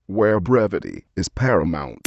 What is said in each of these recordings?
where brevity is paramount.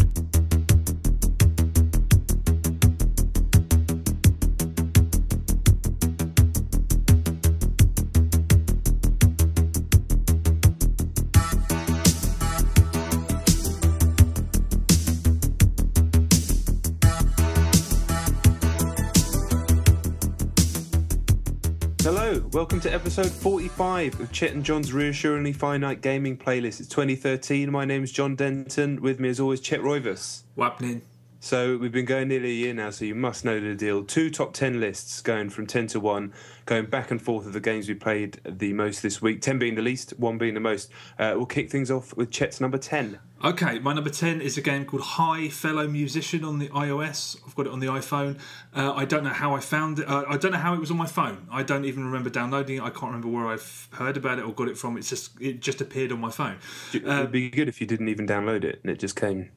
Hello, welcome to episode 45 of Chet and John's Reassuringly Finite Gaming Playlist. It's 2013. My name's John Denton. With me, as always, Chet Roivas. Whappening. So we've been going nearly a year now, so you must know the deal. 2 top 10 lists going from 10 to 1, going back and forth of the games we played the most this week. 10 being the least, 1 being the most. We'll kick things off with Chet's number 10. Okay, my number 10 is a game called Hi Fellow Musician on the iOS. I've got it on the iPhone. I don't know how I found it. I don't know how it was on my phone. I don't even remember downloading it. I can't remember where I've heard about it or got it from. It just appeared on my phone. It would be good if you didn't even download it and it just came.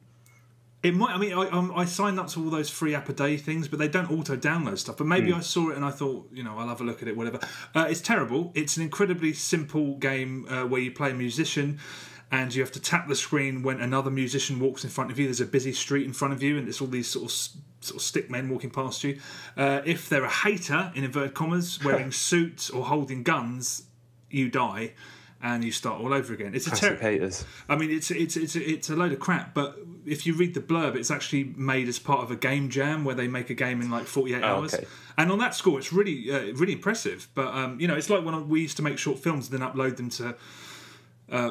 It might. I mean, I signed up to all those free app a day things, but they don't auto download stuff. But maybe I saw it and I thought, I'll have a look at it. Whatever. It's terrible. It's an incredibly simple game where you play a musician, and you have to tap the screen when another musician walks in front of you. There's a busy street in front of you, and it's all these sort of stick men walking past you. If they're a hater, in inverted commas, wearing suits or holding guns, you die. And you start all over again. It's Classic haters. I mean, it's a load of crap. But if you read the blurb, it's actually made as part of a game jam where they make a game in like 48 hours. Okay. And on that score, it's really really impressive. But it's like when we used to make short films and then upload them to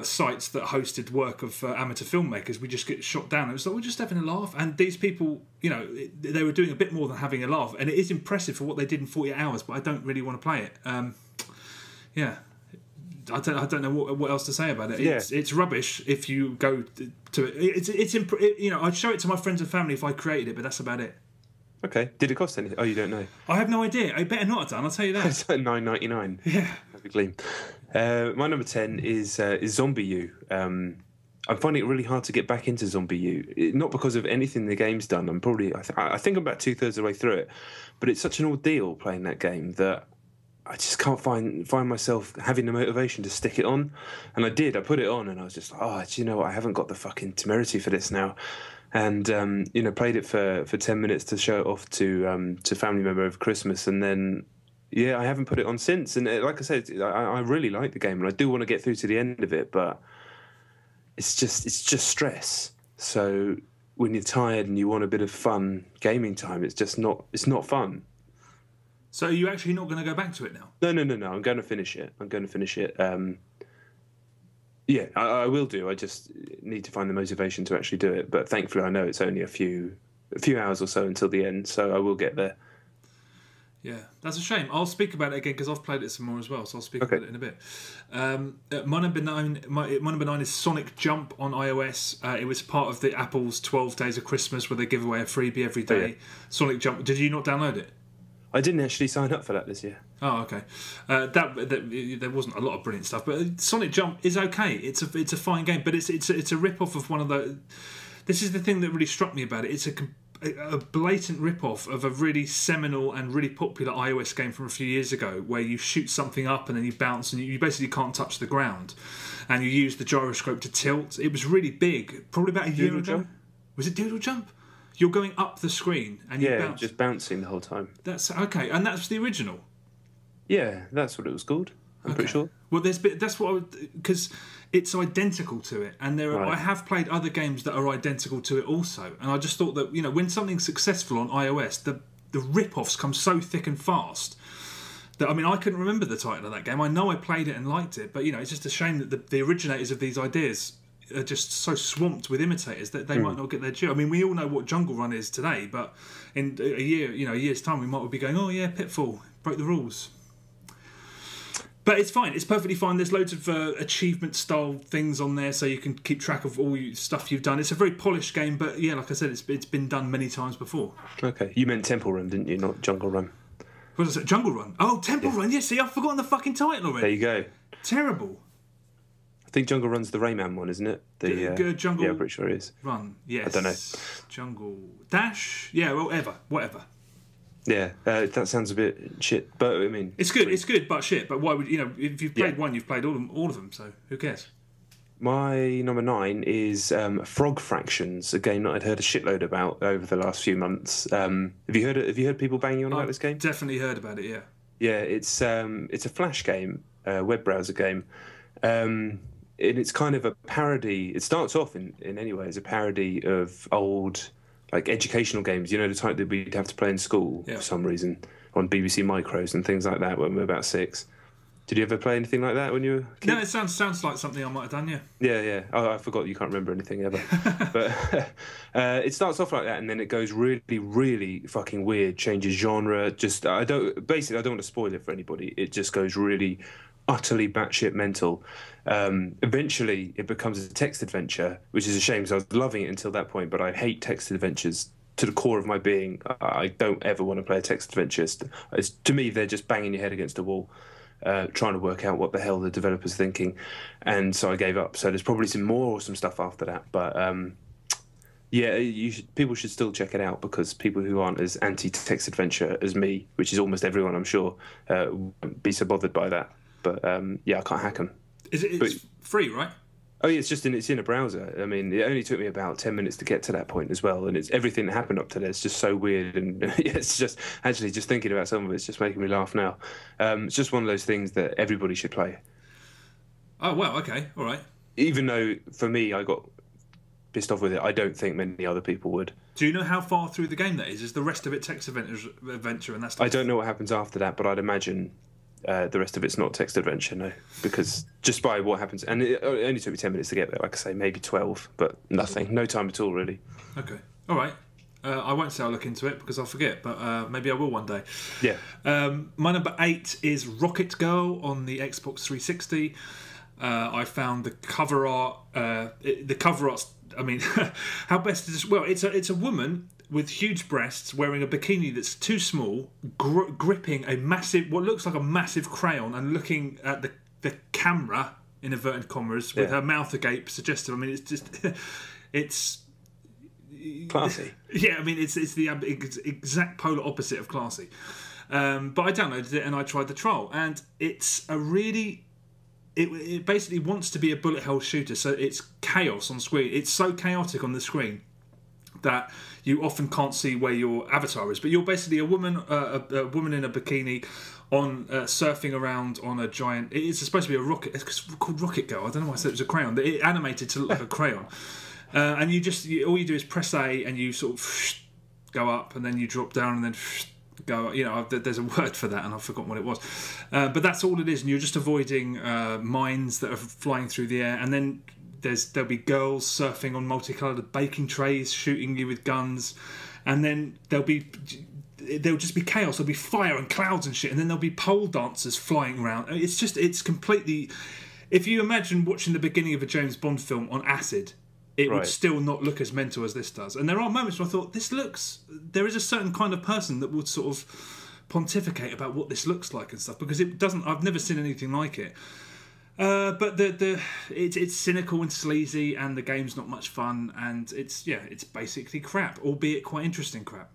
sites that hosted work of amateur filmmakers. We just get shot down. It was like we're just having a laugh. And these people, they were doing a bit more than having a laugh. And it is impressive for what they did in 48 hours. But I don't really want to play it. Yeah. I don't know what else to say about it. It's rubbish if you go to it. I'd show it to my friends and family if I created it, but that's about it. Okay. Did it cost anything? Oh, you don't know. I have no idea. I better not have done. I'll tell you that. It's like $9.99. Yeah. That'd be clean. My number 10 is Zombie U. I'm finding it really hard to get back into Zombie U. Not because of anything the game's done. I think I'm about 2/3 of the way through it, but it's such an ordeal playing that game that I just can't find myself having the motivation to stick it on. And I did. I put it on and I was just like, do you know what? I haven't got the fucking temerity for this now. And, played it for 10 minutes to show it off to family member over Christmas. And then, I haven't put it on since. And like I said, I really like the game and I do want to get through to the end of it, but it's just stress. So when you're tired and you want a bit of fun gaming time, it's not fun. So are you actually not going to go back to it now? No. I'm going to finish it. I will do. I just need to find the motivation to actually do it. But thankfully, I know it's only a few hours or so until the end, so I will get there. Yeah, that's a shame. I'll speak about it again because I've played it some more as well, so I'll speak about it in a bit. My number 9 is Sonic Jump on iOS. It was part of the Apple's 12 Days of Christmas where they give away a freebie every day. Oh, yeah. Sonic Jump. Did you not download it? I didn't actually sign up for that this year. Oh, okay. There wasn't a lot of brilliant stuff, but Sonic Jump is okay. It's a fine game, but it's a rip-off of one of the. This is the thing that really struck me about it. It's a blatant rip-off of a really seminal and really popular iOS game from a few years ago, where you shoot something up and then you bounce and you basically can't touch the ground, and you use the gyroscope to tilt. It was really big, probably about a year ago. Jump? Was it Doodle Jump? You're going up the screen and you bounce. Just bouncing the whole time. That's okay, and that's the original. Yeah, that's what it was called. I'm pretty sure. Well, that's what because it's identical to it, and I have played other games that are identical to it also, and I just thought that when something's successful on iOS, the rip-offs come so thick and fast that I couldn't remember the title of that game. I know I played it and liked it, but it's just a shame that the originators of these ideas are just so swamped with imitators that they might not get their due. I mean, we all know what Jungle Run is today, but in a year's time, we might be going, oh yeah, Pitfall, broke the rules. But it's fine. It's perfectly fine. There's loads of achievement-style things on there, so you can keep track of all stuff you've done. It's a very polished game, but yeah, like I said, it's been done many times before. Okay, you meant Temple Run, didn't you? Not Jungle Run. What is it? Jungle Run? Oh, Temple Run. Yeah, see, I've forgotten the fucking title already. There you go. Terrible. I think Jungle Run's the Rayman one, isn't it? Jungle. Yeah, I'm pretty sure it is. Run. Yes. I don't know. Jungle Dash. Yeah. Whatever. Yeah, that sounds a bit shit, but I mean, it's good, but shit. But why would if you've played one, you've played all of them. So who cares? My number 9 is Frog Fractions, a game that I'd heard a shitload about over the last few months. Have you heard people banging on about this game? Definitely heard about it. Yeah. Yeah, it's a Flash game, web browser game, and it's kind of a parody. It starts off in any way as a parody of old like educational games. You know, the type that we'd have to play in school for some reason on BBC Micros and things like that when we were about 6. Did you ever play anything like that when you were a kid? No, it sounds like something I might have done, yeah. Yeah. Oh, I forgot you can't remember anything ever. But it starts off like that, and then it goes really, really fucking weird, changes genre. I don't want to spoil it for anybody. It just goes really, utterly batshit mental. Eventually, it becomes a text adventure, which is a shame because I was loving it until that point, but I hate text adventures to the core of my being. I don't ever want to play a text adventure. To me, they're just banging your head against a wall. Trying to work out what the hell the developer's thinking, and so I gave up. So there's probably some more awesome stuff after that, but people should still check it out because people who aren't as anti-text adventure as me, which is almost everyone, I'm sure, won't be so bothered by that. But I can't hack them. It's free, right? Oh yeah, it's in a browser. I mean, it only took me about 10 minutes to get to that point as well, and it's everything that happened up to there. It's just so weird, and it's just actually just thinking about some of it's just making me laugh now. It's just one of those things that everybody should play. Oh well, okay, all right. Even though for me, I got pissed off with it, I don't think many other people would. Do you know how far through the game that is? Is the rest of it text adventure and that stuff? I don't know what happens after that, but I'd imagine. The rest of it's not text adventure, no, because just by what happens, and it only took me 10 minutes to get there, like I say, maybe 12, but nothing, no time at all, really. Okay, all right. I won't say I'll look into it because I'll forget, but maybe I will one day. Yeah. My number 8 is Rocket Girl on the Xbox 360. I found the cover art. The cover art's, I mean, how best is this? Well, it's a woman with huge breasts wearing a bikini that's too small, gripping what looks like a massive crayon and looking at the camera, in inverted commas, with her mouth agape, suggestive. I mean, it's just, it's classy. Yeah, I mean, it's the exact polar opposite of classy. But I downloaded it and I tried the trial, and it's a really... It basically wants to be a bullet hell shooter, so it's chaos on screen. It's so chaotic on the screen that you often can't see where your avatar is. But you're basically a woman in a bikini on surfing around on a giant... It's supposed to be a rocket. It's called Rocket Girl. I don't know why I said it was a crayon. It animated to look like a crayon. And all you do is press A and you sort of go up, and then you drop down, and then... go, you know, there's a word for that and I've forgotten what it was, but that's all it is, and you're just avoiding mines that are flying through the air, and then there'll be girls surfing on multicoloured baking trays shooting you with guns, and then there'll just be chaos. There'll be fire and clouds and shit, and then there'll be pole dancers flying around. It's completely... If you imagine watching the beginning of a James Bond film on acid, it would still not look as mental as this does. And there are moments where I thought, there is a certain kind of person that would sort of pontificate about what this looks like and stuff, because it doesn't... I've never seen anything like it. But it's cynical and sleazy, and the game's not much fun, and it's basically crap, albeit quite interesting crap.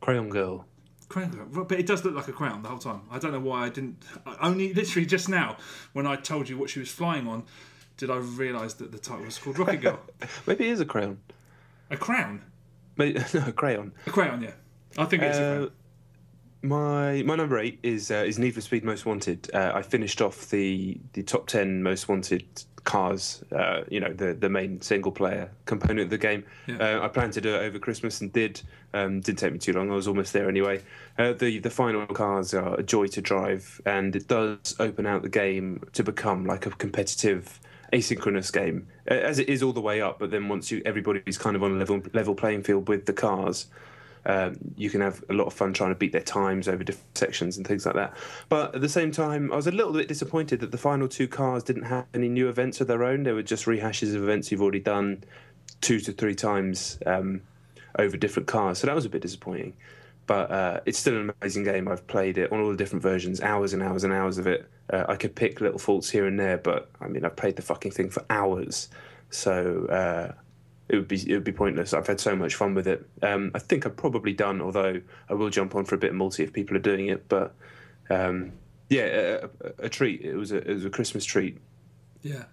Crayon Girl. But it does look like a crown the whole time. I don't know why I didn't... Only literally just now, when I told you what she was flying on, did I realise that the title was called Rocket Girl. Maybe it is a crayon. A crown? Maybe, no, a crayon. A crayon, yeah. I think it's a crown. My number 8 is Need for Speed Most Wanted. I finished off the top 10 Most Wanted cars, the main single player component of the game. Yeah. I planned to do it over Christmas and did. Didn't take me too long. I was almost there anyway. The final cars are a joy to drive, and it does open out the game to become like a competitive asynchronous game, as it is all the way up. But then once everybody's kind of on a level playing field with the cars, you can have a lot of fun trying to beat their times over different sections and things like that. But at the same time, I was a little bit disappointed that the final 2 cars didn't have any new events of their own. They were just rehashes of events you've already done 2 to 3 times over different cars. So that was a bit disappointing. But it's still an amazing game. I've played it on all the different versions, hours and hours and hours of it. I could pick little faults here and there, but I mean, I've played the fucking thing for hours. So it would be pointless. I've had so much fun with it. I think I'm probably done, although I will jump on for a bit of multi if people are doing it. But a treat. It was a Christmas treat Yeah.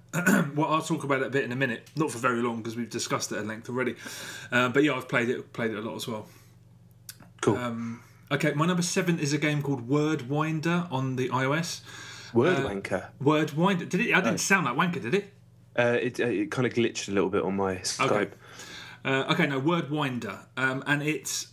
Well, I'll talk about it a bit in a minute. Not for very long because we've discussed it at length already. But yeah, I've played it a lot as well. Cool. Okay, my number 7 is a game called Word Winder on the iOS. Word wanker. Word Winder. Did it? I didn't sound like wanker, did it? It kind of glitched a little bit on my Skype. Okay, no, Word Winder. And it's...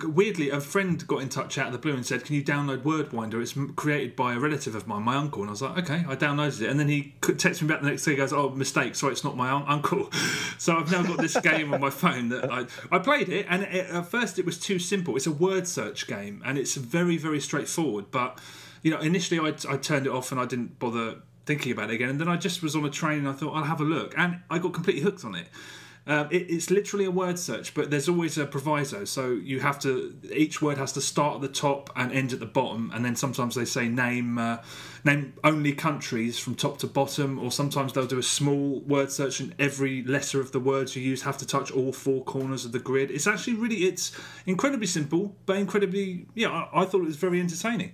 Weirdly, a friend got in touch out of the blue and said, can you download Word Winder? It's created by a relative of mine, my uncle. And I was like, okay, I downloaded it. And then he texted me back the next day, he goes, oh, mistake, sorry, it's not my uncle. So I've now got this game on my phone that I played it, and at first it was too simple. It's a word search game, and it's very, very straightforward. But, initially I turned it off and I didn't bother thinking about it again. And then I just was on a train and I thought, I'll have a look. And I got completely hooked on it. It's literally a word search, but there's always a proviso. So each word has to start at the top and end at the bottom, and then sometimes they say name only countries from top to bottom, or sometimes they'll do a small word search and every letter of the words you use have to touch all 4 corners of the grid. It's actually it's incredibly simple, but incredibly, I thought it was very entertaining.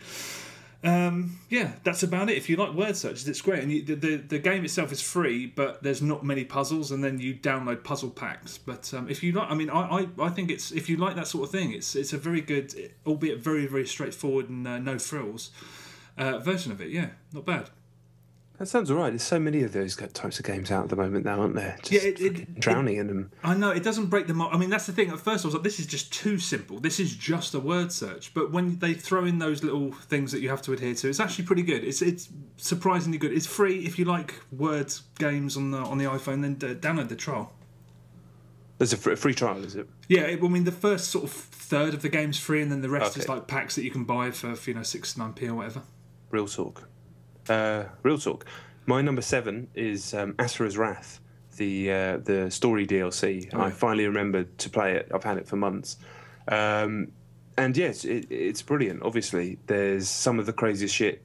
That's about it. If you like word searches, it's great. And the game itself is free, but there's not many puzzles, and then you download puzzle packs. But if you like, I think if you like that sort of thing, it's a very good, albeit very, very straightforward and no frills version of it. Yeah, not bad. That sounds all right. There's so many of those types of games out at the moment now, aren't there? Just drowning in them. I know, it doesn't break them up. I mean, that's the thing. At first I was like, this is just too simple. This is just a word search. But when they throw in those little things that you have to adhere to, it's actually pretty good. It's surprisingly good. It's free. If you like word games on the iPhone, then download the trial. There's a free trial, is it? Yeah, the first sort of third of the game's free, and then the rest is like packs that you can buy for 6-9p or whatever. Real talk. Real talk. My number 7 is Asura's Wrath, the story DLC. I finally remembered to play it. I've had it for months. And yes, it's brilliant. Obviously, there's some of the craziest shit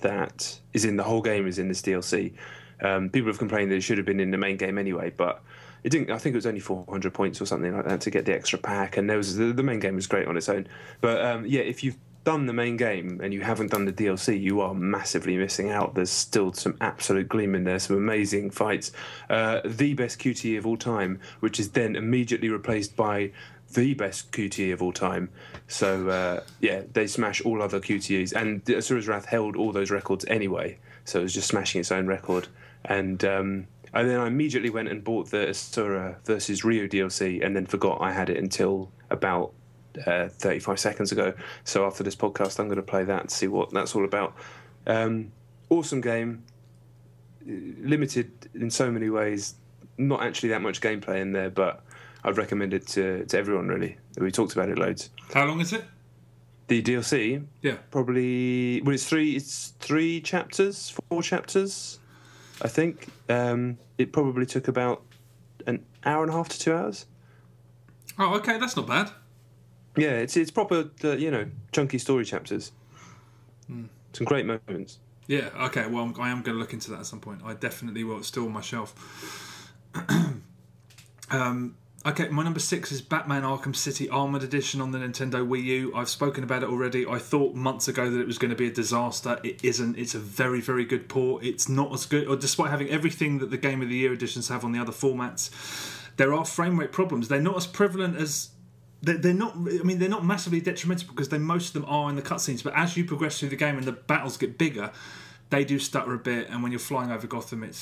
that is in the whole game is in this DLC. People have complained that it should have been in the main game anyway, but it didn't. I think it was only 400 points or something like that to get the extra pack, and the main game was great on its own. But if you've done the main game and you haven't done the DLC, you are massively missing out. There's still some absolute gleam in there, some amazing fights. The best QTE of all time, which is then immediately replaced by the best QTE of all time. So, they smash all other QTEs. And Asura's Wrath held all those records anyway, so it was just smashing its own record. And then I immediately went and bought the Asura versus Ryu DLC, and then forgot I had it until about 35 seconds ago. So after this podcast, I'm going to play that to see what that's all about. Awesome game, limited in so many ways, not actually that much gameplay in there, but I'd recommend it to everyone, really. We talked about it loads. How long is it? The DLC? Yeah. Probably, it's 4 chapters, I think. It probably took about an hour and a half to 2 hours. Oh, okay, that's not bad. Yeah, it's proper, chunky story chapters. Some great moments. Yeah, okay, well, I am going to look into that at some point. I definitely will. It's still on my shelf. Okay, my number 6 is Batman Arkham City Armoured Edition on the Nintendo Wii U. I've spoken about it already. I thought months ago that it was going to be a disaster. It isn't. It's a very, very good port. It's not as good, or despite having everything that the Game of the Year editions have on the other formats, there are frame rate problems. They're not as prevalent as... They're not. I mean, they're not massively detrimental because most of them are in the cutscenes. But as you progress through the game and the battles get bigger, they do stutter a bit. And when you're flying over Gotham, it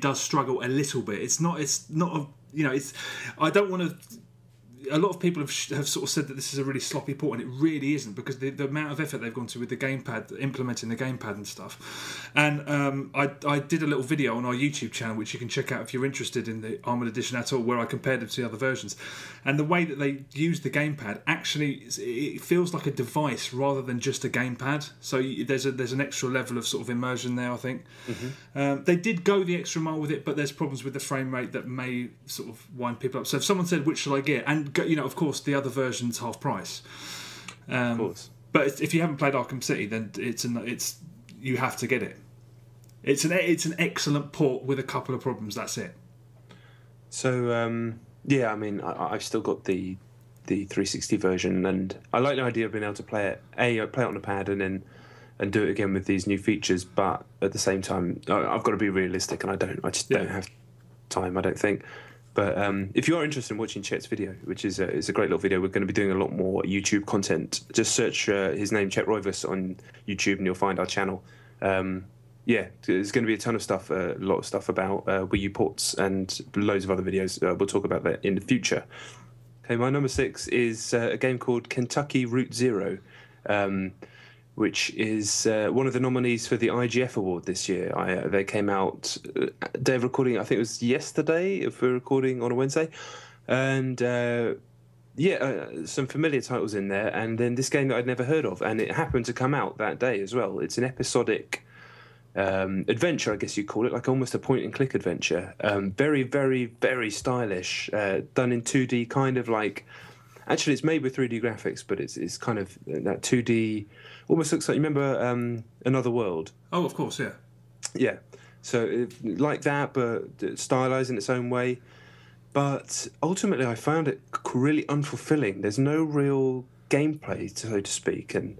does struggle a little bit. It's not. I don't want to. A lot of people have sort of said that this is a really sloppy port, and it really isn't, because the amount of effort they've gone to with the gamepad, implementing the gamepad and stuff. And I did a little video on our YouTube channel, which you can check out if you're interested in the Armoured Edition at all, where I compared it to the other versions. And the way that they use the gamepad, actually, it feels like a device rather than just a gamepad. So there's an extra level of sort of immersion there, I think. Mm-hmm. They did go the extra mile with it, but there's problems with the frame rate that may sort of wind people up. So if someone said, which should I get? And of course, the other version's half price. Of course. But if you haven't played Arkham City, then you have to get it. It's an excellent port with a couple of problems. That's it. So I mean, I've still got the 360 version, and I like the idea of being able to play it. I play it on a pad, and then and do it again with these new features. But at the same time, I've got to be realistic, and I just don't have time, I don't think. But if you are interested in watching Chet's video, which is a great little video, we're going to be doing a lot more YouTube content. Just search his name, Chet Roivas, on YouTube, and you'll find our channel. There's going to be a ton of stuff, a lot of stuff about Wii U ports and loads of other videos. We'll talk about that in the future. Okay, my number 6 is a game called Kentucky Route Zero, which is one of the nominees for the IGF Award this year. They came out, day of recording, I think it was yesterday, if we're recording on a Wednesday. And some familiar titles in there, and then this game that I'd never heard of, and it happened to come out that day as well. It's an episodic adventure, I guess you'd call it, like almost a point-and-click adventure. Very, very, very stylish, done in 2D, kind of like... Actually, it's made with 3D graphics, but it's kind of that 2D... Almost looks like, you remember Another World? Oh, of course, yeah. Yeah. So like that, but stylized in its own way. But ultimately, I found it really unfulfilling. There's no real gameplay, so to speak. And,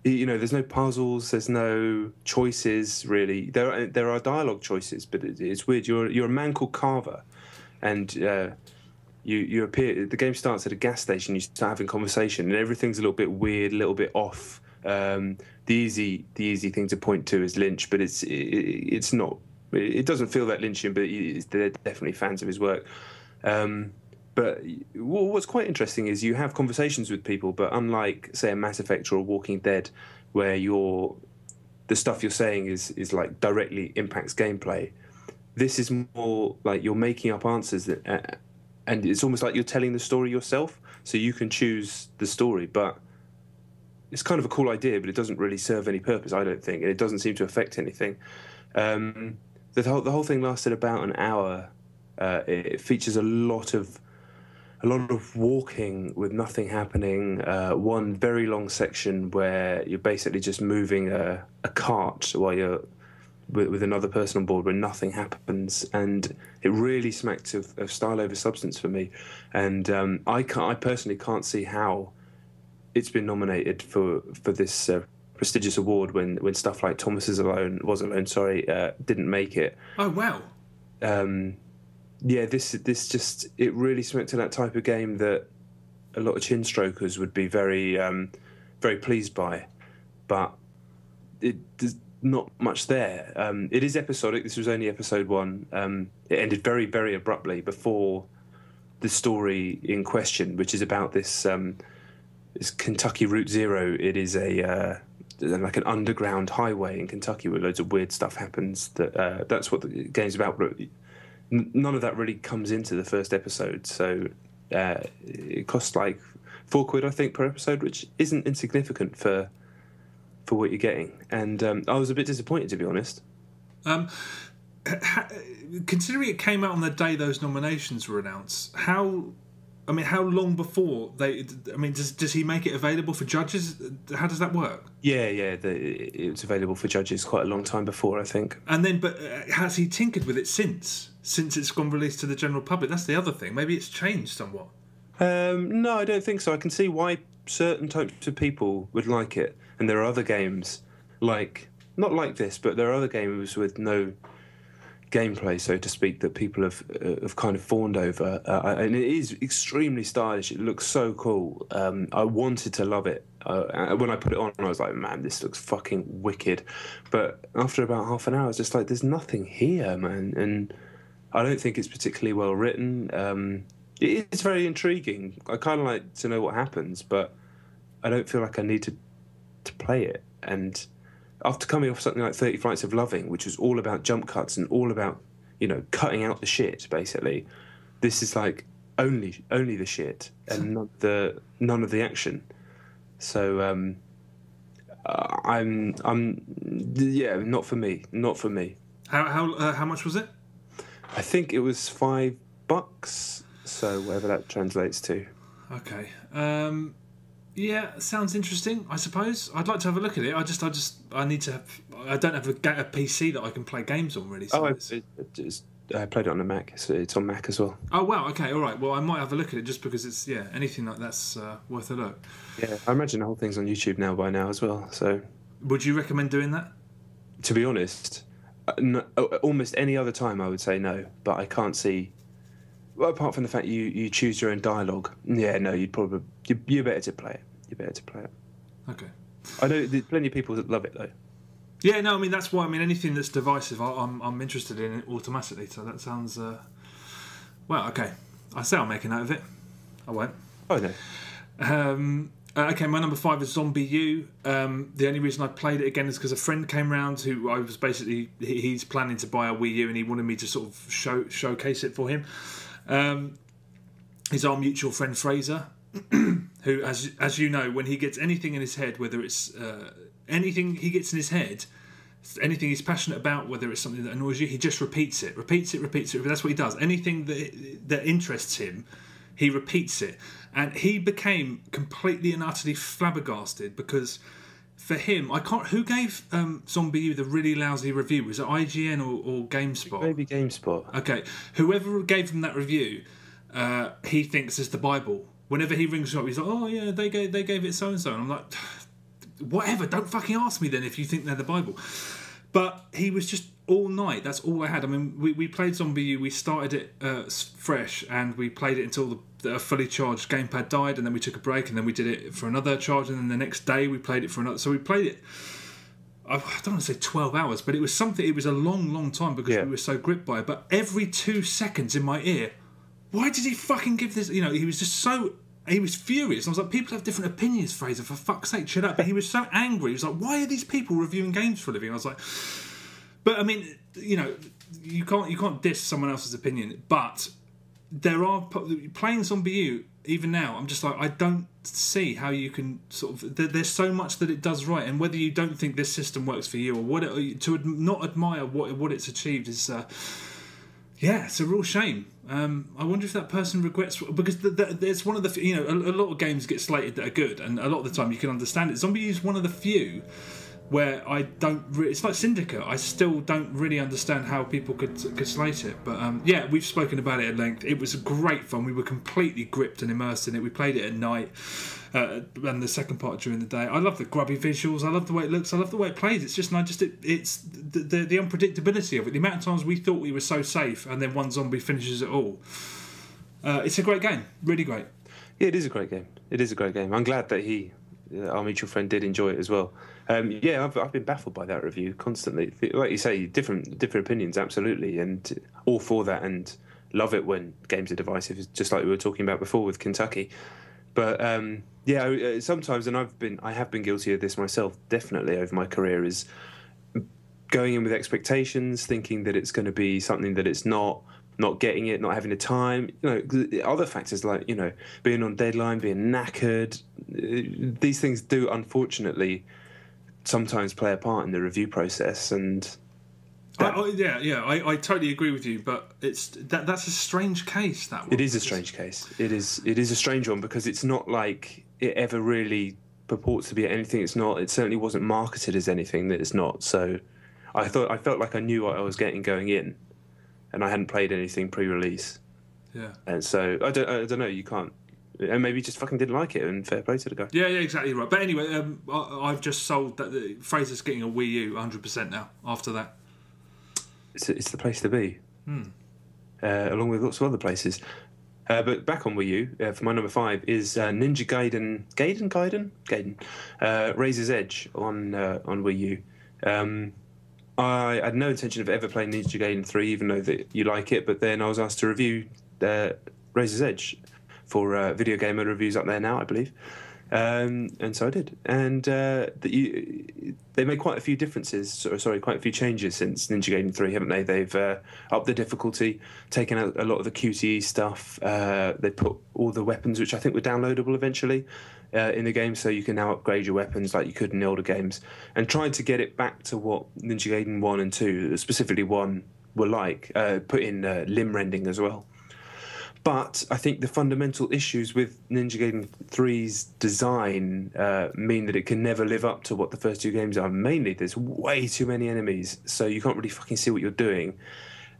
there's no puzzles, there's no choices, really. There are dialogue choices, but it's weird. You're a man called Carver, and... You appear. The game starts at a gas station. You start having conversation, and everything's a little bit weird, a little bit off. The easy thing to point to is Lynch, but it's not. It doesn't feel that Lynchian, but they're definitely fans of his work. But what's quite interesting is you have conversations with people, but unlike, say, a Mass Effect or a Walking Dead, where the stuff you're saying is like directly impacts gameplay. This is more like you're making up answers that. And it's almost like you're telling the story yourself, so you can choose the story. But it's kind of a cool idea, but it doesn't really serve any purpose, I don't think, and it doesn't seem to affect anything. The whole thing lasted about an hour. It features a lot of walking with nothing happening. One very long section where you're basically just moving a cart while you're with another person on board, where nothing happens, and it really smacks of style over substance for me. And I personally can't see how it's been nominated for this prestigious award when stuff like Thomas Was Alone, didn't make it. Oh wow. This just, it really smacked to that type of game that a lot of chin strokers would be very very pleased by, but there's not much there. It is episodic. This was only episode 1. It ended very, very abruptly before the story in question, which is about this Kentucky Route Zero. It is like an underground highway in Kentucky where loads of weird stuff happens. That's what the game's about. But none of that really comes into the first episode. So it costs like £4, I think, per episode, which isn't insignificant for what you're getting, and I was a bit disappointed, to be honest. Considering it came out on the day those nominations were announced, how long before does he make it available for judges? How does that work? It was available for judges quite a long time before, I think. And then, but has he tinkered with it since it's gone released to the general public? That's the other thing. Maybe it's changed somewhat. No, I don't think so. I can see why certain types of people would like it. And there are other games, not like this, but there are other games with no gameplay, so to speak, that people have kind of fawned over. And it is extremely stylish. It looks so cool. I wanted to love it. When I put it on, I was like, man, this looks fucking wicked. But after about half an hour, I was just like, there's nothing here, man. And I don't think it's particularly well written. It is very intriguing. I kind of like to know what happens, but I don't feel like I need to play it. And after coming off something like 30 Flights of Loving, which was all about jump cuts and all about, cutting out the shit, basically, this is like only the shit and none of the action. So not for me. How much was it? I think it was $5, so whatever that translates to. Okay. Yeah, sounds interesting, I suppose. I'd like to have a look at it. I don't have a PC that I can play games on, really. So played it on a Mac, so it's on Mac as well. Oh wow, okay, all right. Well, I might have a look at it just because it's anything like that's worth a look. Yeah, I imagine the whole thing's on YouTube now by now as well. So, would you recommend doing that? To be honest, almost any other time I would say no, but I can't see. Well, apart from the fact you choose your own dialogue, yeah, no, you're better to play it. You're better to play it. Okay. I know there's plenty of people that love it though. Yeah, no, I mean that's why. I mean anything that's divisive, I'm interested in it automatically. So that sounds well. Okay, I say I'll make a note of it. I won't. Oh no. Okay, my number 5 is Zombie U. The only reason I played it again is because a friend came round who I was basically he's planning to buy a Wii U and he wanted me to sort of showcase it for him. He's our mutual friend Fraser, who, as you know, when he gets anything in his head, whether it's anything he gets in his head, anything he's passionate about, whether it's something that annoys you, he just repeats it. That's what he does. Anything that interests him, he repeats it. And he became completely and utterly flabbergasted because for him, I can't. Who gave Zombie U the really lousy review? Was it IGN or GameSpot? Maybe GameSpot. Okay, whoever gave him that review, he thinks is the Bible. Whenever he rings up, he's like, "Oh yeah, they gave it so and so," and I'm like, "Whatever, don't fucking ask me then if you think they're the Bible." But he was just all night. That's all I had. I mean, we played Zombie U. We started it fresh, and we played it until the fully charged gamepad died, and then we took a break, and then we did it for another charge, and then the next day we played it for another. So we played it. I don't want to say 12 hours, but it was something. It was a long time because we were so gripped by it. But every 2 seconds in my ear, why did he fucking give this? You know, he was just so. He was furious. I was like, people have different opinions, Fraser. For fuck's sake, shut up. But he was so angry. He was like, why are these people reviewing games for a living? I was like, but I mean, you know, you can't diss someone else's opinion. But there are playing Zombie U. Even now, I'm just like, I don't see how you can sort of. There's so much that it does right, and whether you don't think this system works for you or what, to not admire what it's achieved is. Yeah, it's a real shame. I wonder if that person regrets because there's one of the a lot of games get slated that are good, and a lot of the time you can understand it. Zombie U is one of the few where I don't. It's like Syndicate. I still don't really understand how people could slate it. But yeah, we've spoken about it at length. It was great fun. We were completely gripped and immersed in it. We played it at night. And the second part during the day. I love the grubby visuals. I love the way it looks. I love the way it plays. It's just, it's the unpredictability of it. The amount of times we thought we were so safe, and then one zombie finishes it all. It's a great game. Really great. Yeah, it is a great game. It is a great game. I'm glad that our mutual friend, did enjoy it as well. Yeah, I've been baffled by that review constantly. Like you say, different opinions, absolutely, and all for that. And love it when games are divisive, just like we were talking about before with Kentucky. But yeah, sometimes, and I have been guilty of this myself, definitely over my career, is going in with expectations, thinking that it's going to be something that it's not getting it, not having the time. You know, other factors like being on deadline, being knackered. These things do unfortunately sometimes play a part in the review process, and. I totally agree with you, but that's a strange case. That one. It is a strange case. It is a strange one because it's not like it ever really purports to be anything. It's not. It certainly wasn't marketed as anything that it's not. So I felt like I knew what I was getting going in, and I hadn't played anything pre-release. Yeah. And so I don't know. You can't. And maybe just fucking didn't like it, and fair play to the guy. Yeah, exactly right. But anyway, I've just sold that. Fraser's getting a Wii U 100% now. After that. It's the place to be, along with lots of other places. But back on Wii U, for my number 5 is Ninja Gaiden, Razor's Edge on Wii U. I had no intention of ever playing Ninja Gaiden 3, even though that you like it. But then I was asked to review Razor's Edge for Video Gamer Reviews up there now, I believe. And so I did, and they made quite a few differences. Quite a few changes since Ninja Gaiden 3, haven't they? They've upped the difficulty, taken out a lot of the QTE stuff. They put all the weapons, which I think were downloadable eventually, in the game, so you can now upgrade your weapons like you could in the older games, and tried to get it back to what Ninja Gaiden 1 and 2, specifically 1, were like. Put in limb rending as well. But I think the fundamental issues with Ninja Gaiden 3's design mean that it can never live up to what the first two games are. Mainly, there's way too many enemies, so you can't really fucking see what you're doing.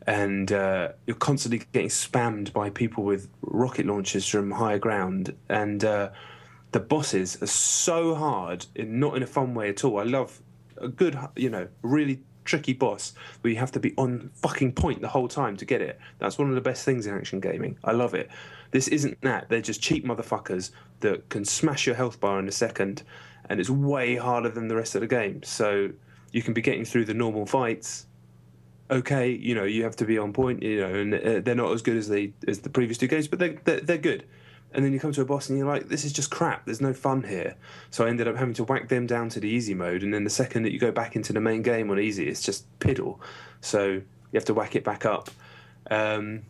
and you're constantly getting spammed by people with rocket launchers from higher ground, and the bosses are so hard, not in a fun way at all. I love a good, really tricky boss where you have to be on fucking point the whole time to get it. That's one of the best things in action gaming. I love it. This isn't that. They're just cheap motherfuckers that can smash your health bar in a second, and it's way harder than the rest of the game. So you can be getting through the normal fights. Okay, you have to be on point, and they're not as good as the previous two games, but they're good. And then you come to a boss and you're like, this is just crap. There's no fun here. So I ended up having to whack them down to the easy mode. And then the second that you go back into the main game on easy, it's just piddle. So you have to whack it back up. The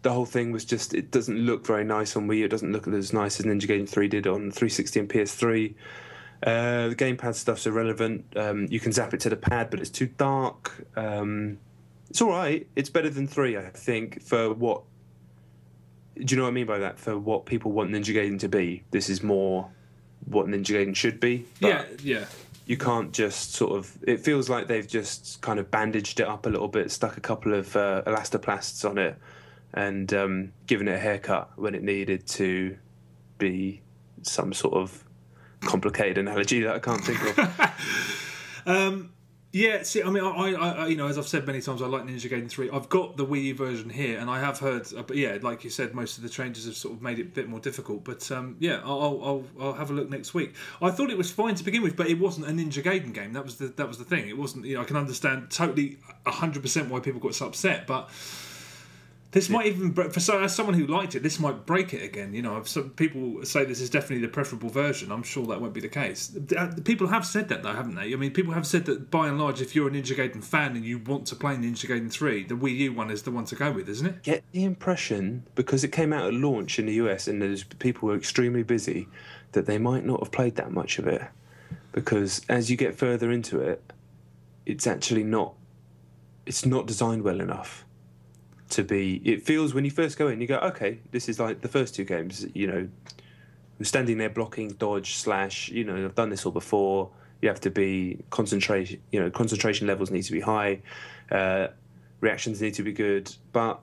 whole thing was just, it doesn't look very nice on Wii. It doesn't look as nice as Ninja Gaiden 3 did on 360 and PS3. The gamepad stuff's irrelevant. You can zap it to the pad, but it's too dark. It's all right. It's better than 3, I think, for what... Do you know what I mean by that? For what people want Ninja Gaiden to be, this is more what Ninja Gaiden should be. But yeah. You can't just sort of... It feels like they've just kind of bandaged it up a little bit, stuck a couple of elastoplasts on it, and given it a haircut when it needed to be some sort of complicated analogy that I can't think of. Yeah, see, I mean, I as I've said many times, I like Ninja Gaiden 3. I've got the Wii U version here, and I have heard, but yeah, like you said, most of the changes have sort of made it a bit more difficult. But yeah, I'll have a look next week. I thought it was fine to begin with, but it wasn't a Ninja Gaiden game. That was the thing. It wasn't. I can understand totally 100% why people got so upset, but. This might even, as someone who liked it, this might break it again. Some people say this is definitely the preferable version. I'm sure that won't be the case. People have said that, though, haven't they? I mean, people have said that, by and large, if you're a Ninja Gaiden fan and you want to play Ninja Gaiden 3, the Wii U one is the one to go with, isn't it? Get the impression, because it came out at launch in the US and there's people who were extremely busy, that they might not have played that much of it. Because as you get further into it, it's actually not... It's not designed well enough. It feels when you first go in, you go, okay, this is like the first two games, I'm standing there blocking, dodge, slash, I've done this all before. You have to be concentration levels need to be high, reactions need to be good. But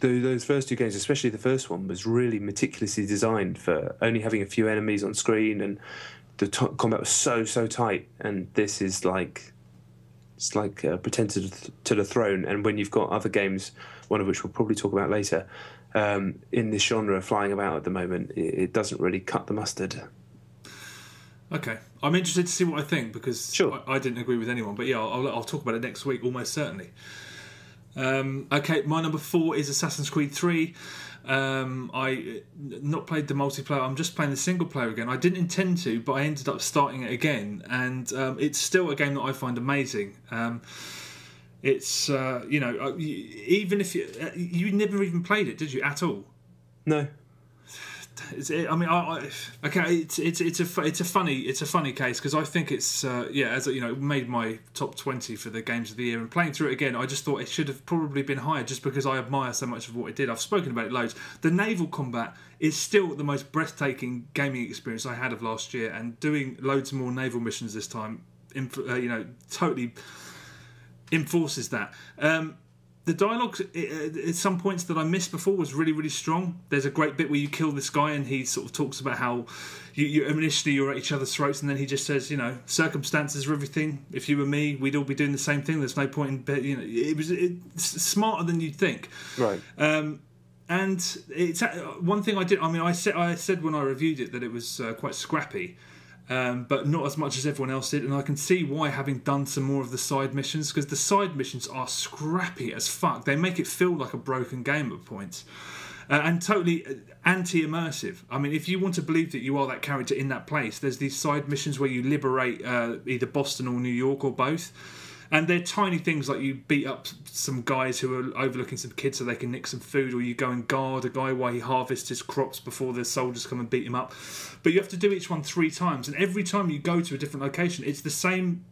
those first two games, especially the first one, was really meticulously designed for only having a few enemies on screen, and the combat was so tight. And this is like... It's like Pretend to the Throne, and when you've got other games, one of which we'll probably talk about later, in this genre flying about at the moment, it doesn't really cut the mustard. Okay, I'm interested to see what I think, because sure. I didn't agree with anyone, but yeah, I'll talk about it next week, almost certainly. Okay, my number 4 is Assassin's Creed 3. I not played the multiplayer. I'm just playing the single player again. I didn't intend to, but I ended up starting it again, and it's still a game that I find amazing. It's even if you never even played it, did you, at all? No. It's a funny case, because I think it's it made my top 20 for the games of the year, and playing through it again, I just thought it should have probably been higher, just because I admire so much of what it did. I've spoken about it loads. The naval combat is still the most breathtaking gaming experience I had of last year, and doing loads more naval missions this time, totally enforces that. The dialogue at some points that I missed before was really, really strong. There's a great bit where you kill this guy and he sort of talks about how you initially you're at each other's throats, and then he just says, circumstances are everything. If you were me, we'd all be doing the same thing. There's no point in... it's smarter than you'd think. Right. And it's one thing I did... I mean, I said when I reviewed it that it was quite scrappy. But not as much as everyone else did, and I can see why, having done some more of the side missions, because the side missions are scrappy as fuck. They make it feel like a broken game at points, and totally anti-immersive. I mean, if you want to believe that you are that character in that place, there's these side missions where you liberate either Boston or New York or both. And they're tiny things, like you beat up some guys who are overlooking some kids so they can nick some food, or you go and guard a guy while he harvests his crops before the soldiers come and beat him up. But you have to do each one 3 times, and every time you go to a different location, it's the same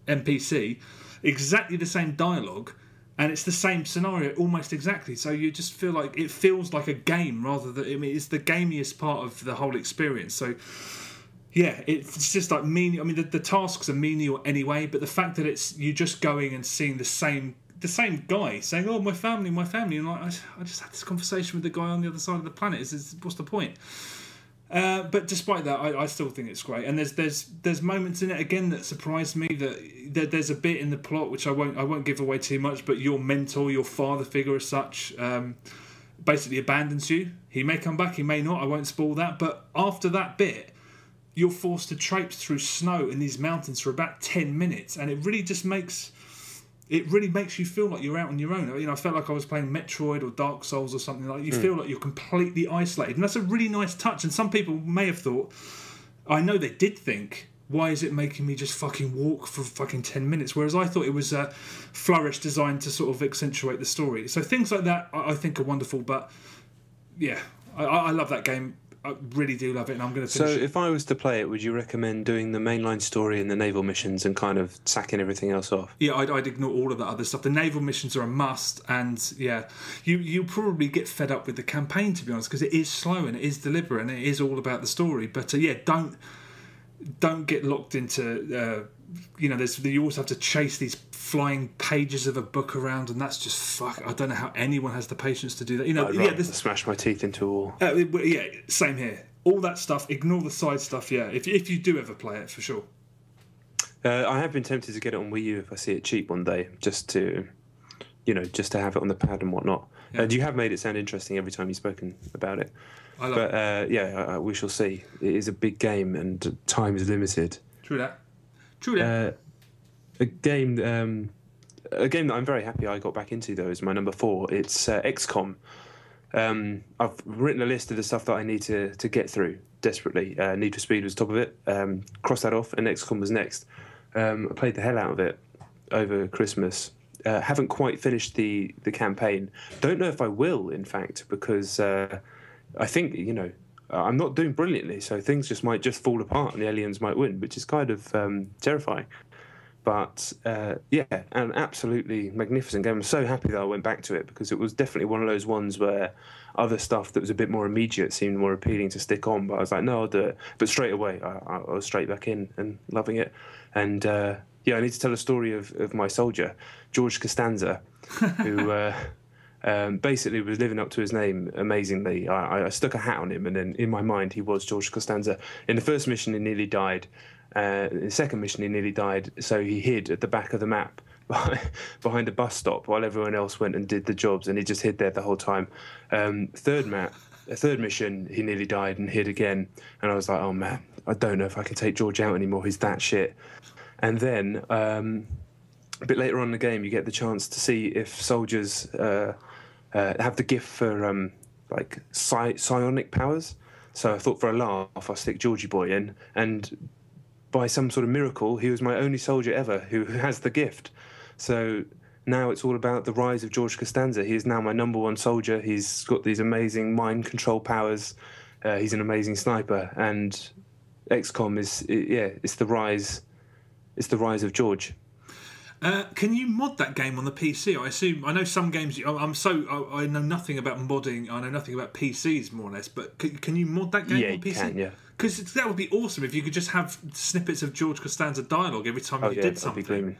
NPC, exactly the same dialogue, and it's the same scenario almost exactly. So you just feel like it feels like a game rather than... I mean, it's the gamiest part of the whole experience. So... Yeah, it's just like mean. I mean, the tasks are menial anyway, but the fact that it's you just going and seeing the same guy saying, "Oh, my family," and like I just had this conversation with the guy on the other side of the planet. What's the point? But despite that, I still think it's great. And there's moments in it again that surprised me. That there's a bit in the plot which I won't give away too much. But your mentor, your father figure as such, basically abandons you. He may come back, he may not. I won't spoil that. But after that bit, you're forced to traipse through snow in these mountains for about 10 minutes, and it really makes you feel like you're out on your own. You know, I felt like I was playing Metroid or Dark Souls or something like that. You feel like you're completely isolated, and that's a really nice touch. And some people may have thought, I know they did think, why is it making me just fucking walk for fucking 10 minutes? Whereas I thought it was a flourish designed to sort of accentuate the story. So things like that I think are wonderful. But yeah, I love that game. I really do love it, and I'm going to finish it. So if I was to play it, would you recommend doing the mainline story and the naval missions and kind of sacking everything else off? Yeah, I'd ignore all of that other stuff. The naval missions are a must, and yeah, you'll probably get fed up with the campaign, to be honest, because it is slow and it is deliberate and it is all about the story. But yeah, don't get locked into... you always have to chase these flying pages of a book around, and that's just fuck. I don't know how anyone has the patience to do that. I'd rather smash my teeth into a wall. Yeah, same here. All that stuff. Ignore the side stuff. Yeah, if you do ever play it, for sure. I have been tempted to get it on Wii U if I see it cheap one day, just to have it on the pad and whatnot. Yeah. And you have made it sound interesting every time you've spoken about it. I love it. We shall see. It is a big game and time is limited. True that. A game that I'm very happy I got back into, though, is my number 4. It's XCOM. I've written a list of the stuff that I need to get through desperately. Need for Speed was top of it. Cross that off, and XCOM was next. I played the hell out of it over Christmas. Haven't quite finished the campaign. Don't know if I will, in fact, because I think, I'm not doing brilliantly, so things might just fall apart and the aliens might win, which is kind of terrifying. But an absolutely magnificent game. I'm so happy that I went back to it, because it was definitely one of those ones where other stuff that was a bit more immediate seemed more appealing to stick on. But I was like, no, I'll do it. But straight away, I was straight back in and loving it. And I need to tell a story of my soldier, George Costanza, who... basically was living up to his name amazingly. I stuck a hat on him, and then in my mind he was George Costanza. In the first mission he nearly died. In the second mission he nearly died, so he hid at the back of the map behind a bus stop while everyone else went and did the jobs, and he just hid there the whole time. Third mission he nearly died and hid again, and I was like, oh man, I don't know if I can take George out anymore, he's that shit. And then a bit later on in the game you get the chance to see if soldiers have the gift for psionic powers. So I thought, for a laugh, I'll stick Georgie Boy in, and by some sort of miracle he was my only soldier ever who has the gift. So now it's all about the rise of George Costanza. He is now my number 1 soldier. He's got these amazing mind control powers. He's an amazing sniper, and XCOM it's the rise of George. Can you mod that game on the PC? I know some games. I know nothing about modding. I know nothing about PCs, more or less. But can you mod that game on PC? Yeah, you can. Yeah. Because that would be awesome if you could just have snippets of George Costanza dialogue every time you did something. That'd be gleaming.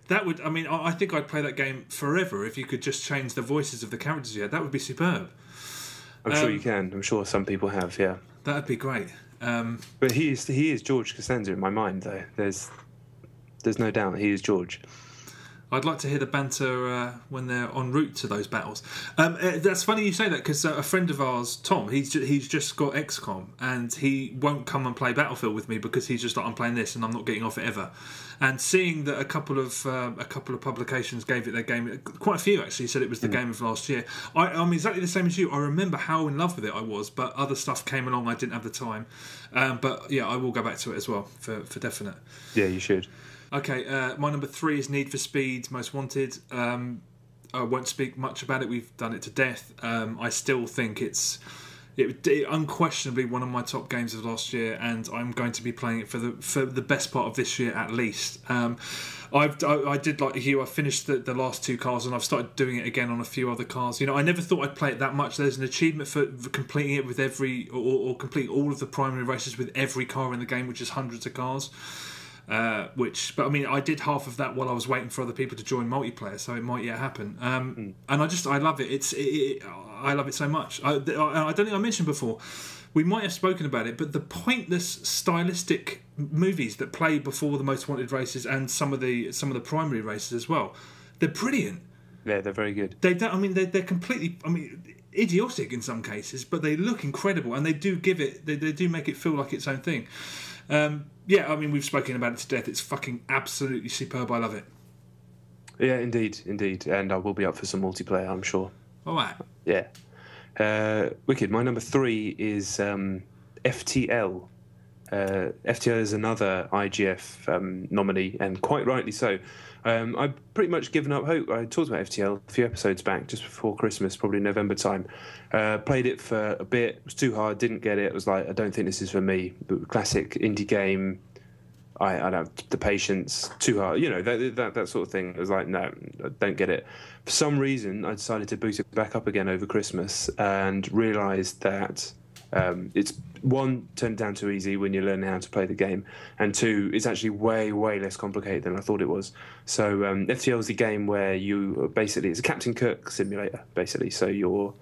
That would. I mean, I think I'd play that game forever if you could just change the voices of the characters you had. That would be superb. I'm sure you can. I'm sure some people have. Yeah. That'd be great. But he is George Costanza in my mind, though. There's no doubt he is George. I'd like to hear the banter when they're en route to those battles. That's funny you say that, because a friend of ours, Tom, he's just got XCOM, and he won't come and play Battlefield with me because he's just like, I'm playing this and I'm not getting off it ever. And seeing that a couple of publications gave it their game, quite a few actually said it was the game of last year. I'm exactly the same as you. I remember how in love with it I was, but other stuff came along, I didn't have the time. But yeah, I will go back to it as well for definite. Yeah, you should. Okay, my number 3 is Need for Speed Most Wanted. I won't speak much about it. We've done it to death. I still think it's It unquestionably one of my top games of last year, and I'm going to be playing it for the best part of this year at least. I did like you. I finished the last 2 cars, and I've started doing it again on a few other cars. I never thought I'd play it that much. There's an achievement for completing it with every or completing all of the primary races with every car in the game, which is hundreds of cars. But I mean, I did half of that while I was waiting for other people to join multiplayer, so it might yet happen. And I love it. I love it so much. I don't think I mentioned before. We might have spoken about it, but the pointless stylistic movies that play before the Most Wanted races and some of the primary races as well, they're brilliant. Yeah, they're very good. They're completely. Idiotic in some cases, but they look incredible, and they do give it. They do make it feel like its own thing. We've spoken about it to death. It's fucking absolutely superb. I love it. Yeah, indeed, and I will be up for some multiplayer, I'm sure. All right. Yeah. Wicked. My number 3 is FTL. FTL is another IGF nominee, and quite rightly so. I've pretty much given up hope. I talked about FTL a few episodes back, just before Christmas, probably November time. Played it for a bit. It was too hard. Didn't get it. I was like, I don't think this is for me. But classic indie game. I don't have the patience. Too hard. That sort of thing. I was like, no, I don't get it. For some reason, I decided to boot it back up again over Christmas and realised that it's, 1, turned down too easy when you're learning how to play the game, and 2, it's actually way, way less complicated than I thought it was. So FTL is the game where it's a Captain Kirk simulator, basically. So you're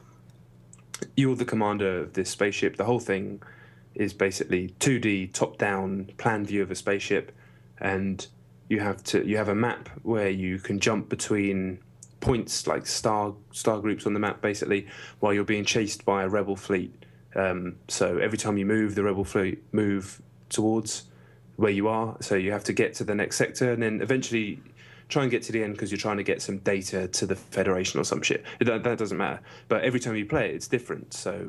the commander of this spaceship. The whole thing is basically 2D top-down plan view of a spaceship, and you have a map where you can jump between points like star groups on the map, basically, while you're being chased by a rebel fleet. So every time you move, the rebel fleet move towards where you are. So you have to get to the next sector, and then eventually try and get to the end because you're trying to get some data to the Federation or some shit. That doesn't matter. But every time you play it, it's different. So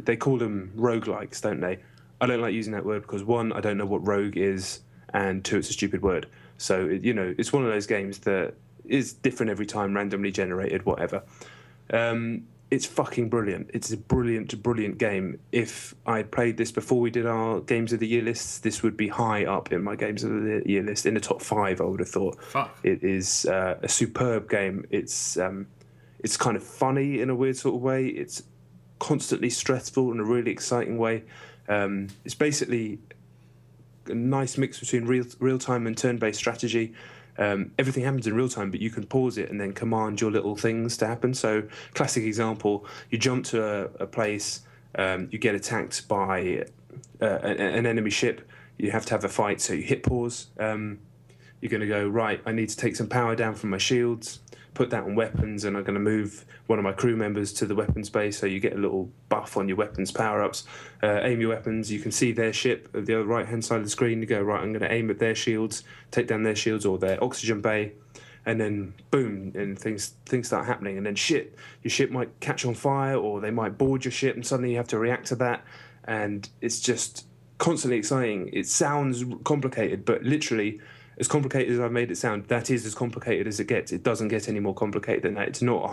they call them roguelikes, don't they? I don't like using that word because, 1, I don't know what rogue is, and 2, it's a stupid word. So, it's one of those games that is different every time, randomly generated, whatever. It's fucking brilliant. It's a brilliant, brilliant game. If I played this before we did our Games of the Year lists, this would be high up in my Games of the Year list, in the top 5, I would have thought. Fuck. It is a superb game. It's kind of funny in a weird sort of way. It's constantly stressful in a really exciting way. It's basically a nice mix between real-time and turn-based strategy. Everything happens in real time, but you can pause it and then command your little things to happen. So, classic example, you jump to a place, you get attacked by an enemy ship, you have to have a fight, so you hit pause. You're going to go, right, I need to take some power down from my shields, put that on weapons, and I'm going to move one of my crew members to the weapons base, so you get a little buff on your weapons power-ups. Aim your weapons, you can see their ship at the other right-hand side of the screen. You go, right, I'm going to aim at their shields, take down their shields or their oxygen bay, and then boom, and things start happening. And then shit, your ship might catch on fire, or they might board your ship, and suddenly you have to react to that. And it's just constantly exciting. It sounds complicated, but literally, as complicated as I've made it sound, that is as complicated as it gets. It doesn't get any more complicated than that. It's not a